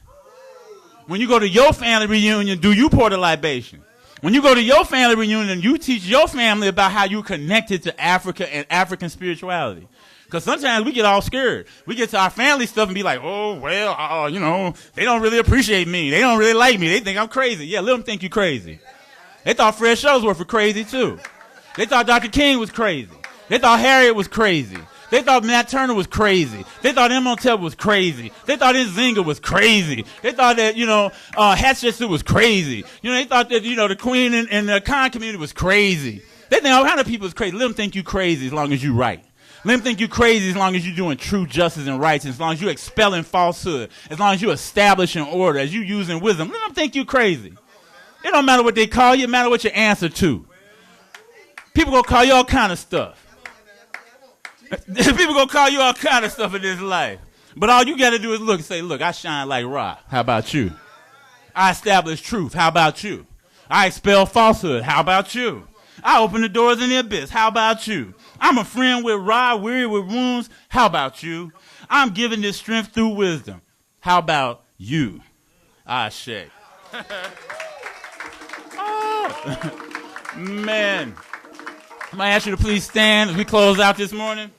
When you go to your family reunion, do you pour the libation? When you go to your family reunion, you teach your family about how you're connected to Africa and African spirituality. Because sometimes we get all scared. We get to our family stuff and be like, oh, well, they don't really appreciate me. They don't really like me. They think I'm crazy. Yeah, let them think you're crazy. They thought Fred Shuttlesworth was crazy, too. They thought Dr. King was crazy. They thought Harriet was crazy. They thought Nat Turner was crazy. They thought Imhotep was crazy. They thought Nzinga was crazy. They thought that, Hatshepsut was crazy. They thought that, the queen and the Khan community was crazy. They think all kind of people is crazy. Let them think you crazy as long as you right. Let them think you crazy as long as you're doing true justice and rights, as long as you're expelling falsehood, as long as you're establishing order, as you're using wisdom. Let them think you crazy. It don't matter what they call you. It matter what you answer to. People gonna call you all kind of stuff. People gonna call you all kind of stuff in this life. But all you gotta do is look and say, look, I shine like Ra. How about you? I establish truth. How about you? I expel falsehood. How about you? I open the doors in the abyss. How about you? I'm a friend with Ra, weary with wounds. How about you? I'm giving this strength through wisdom. How about you? Ashe. Oh, man. I'm going to ask you to please stand as we close out this morning.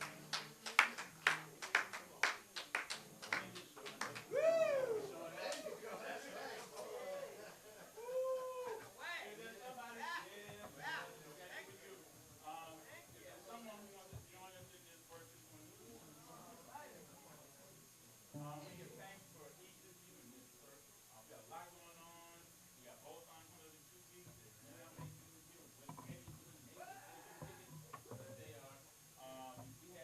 We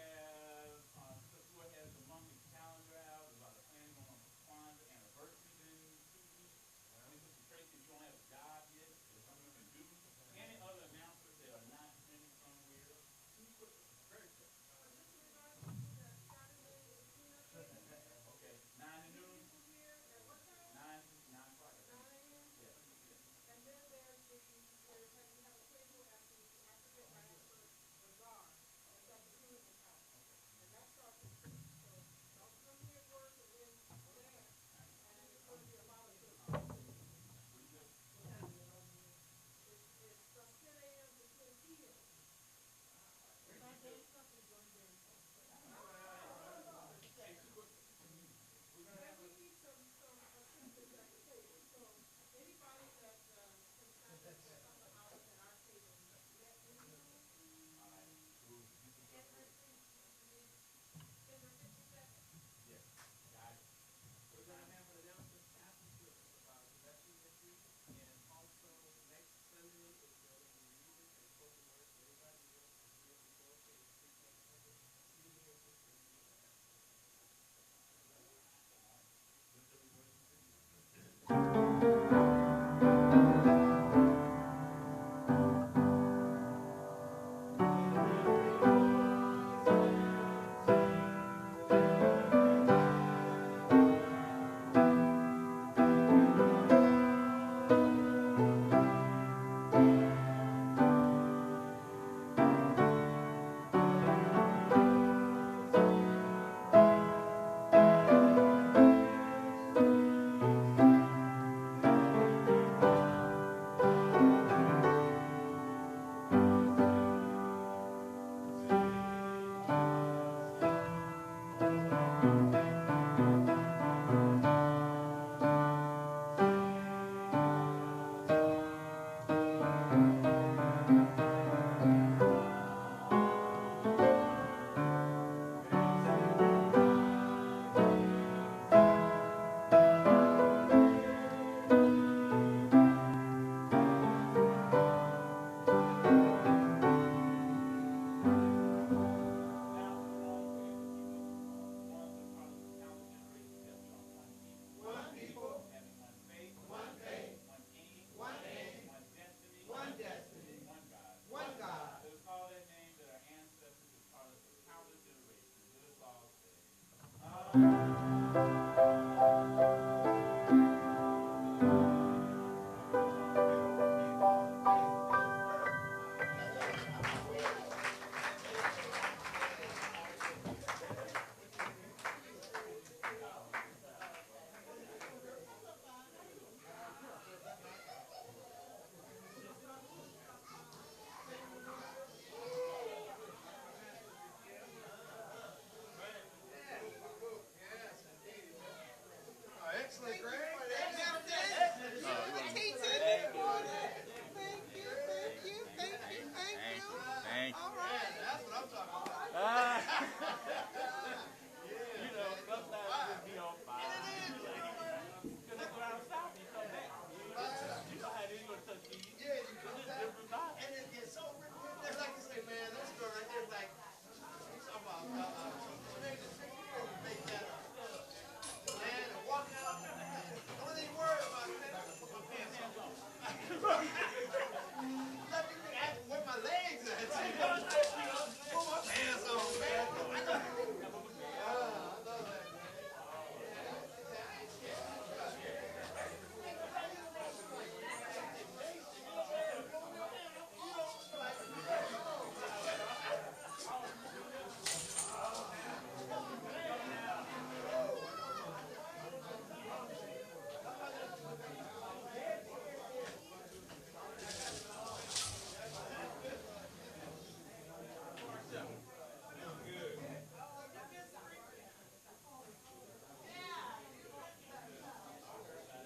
Thank you.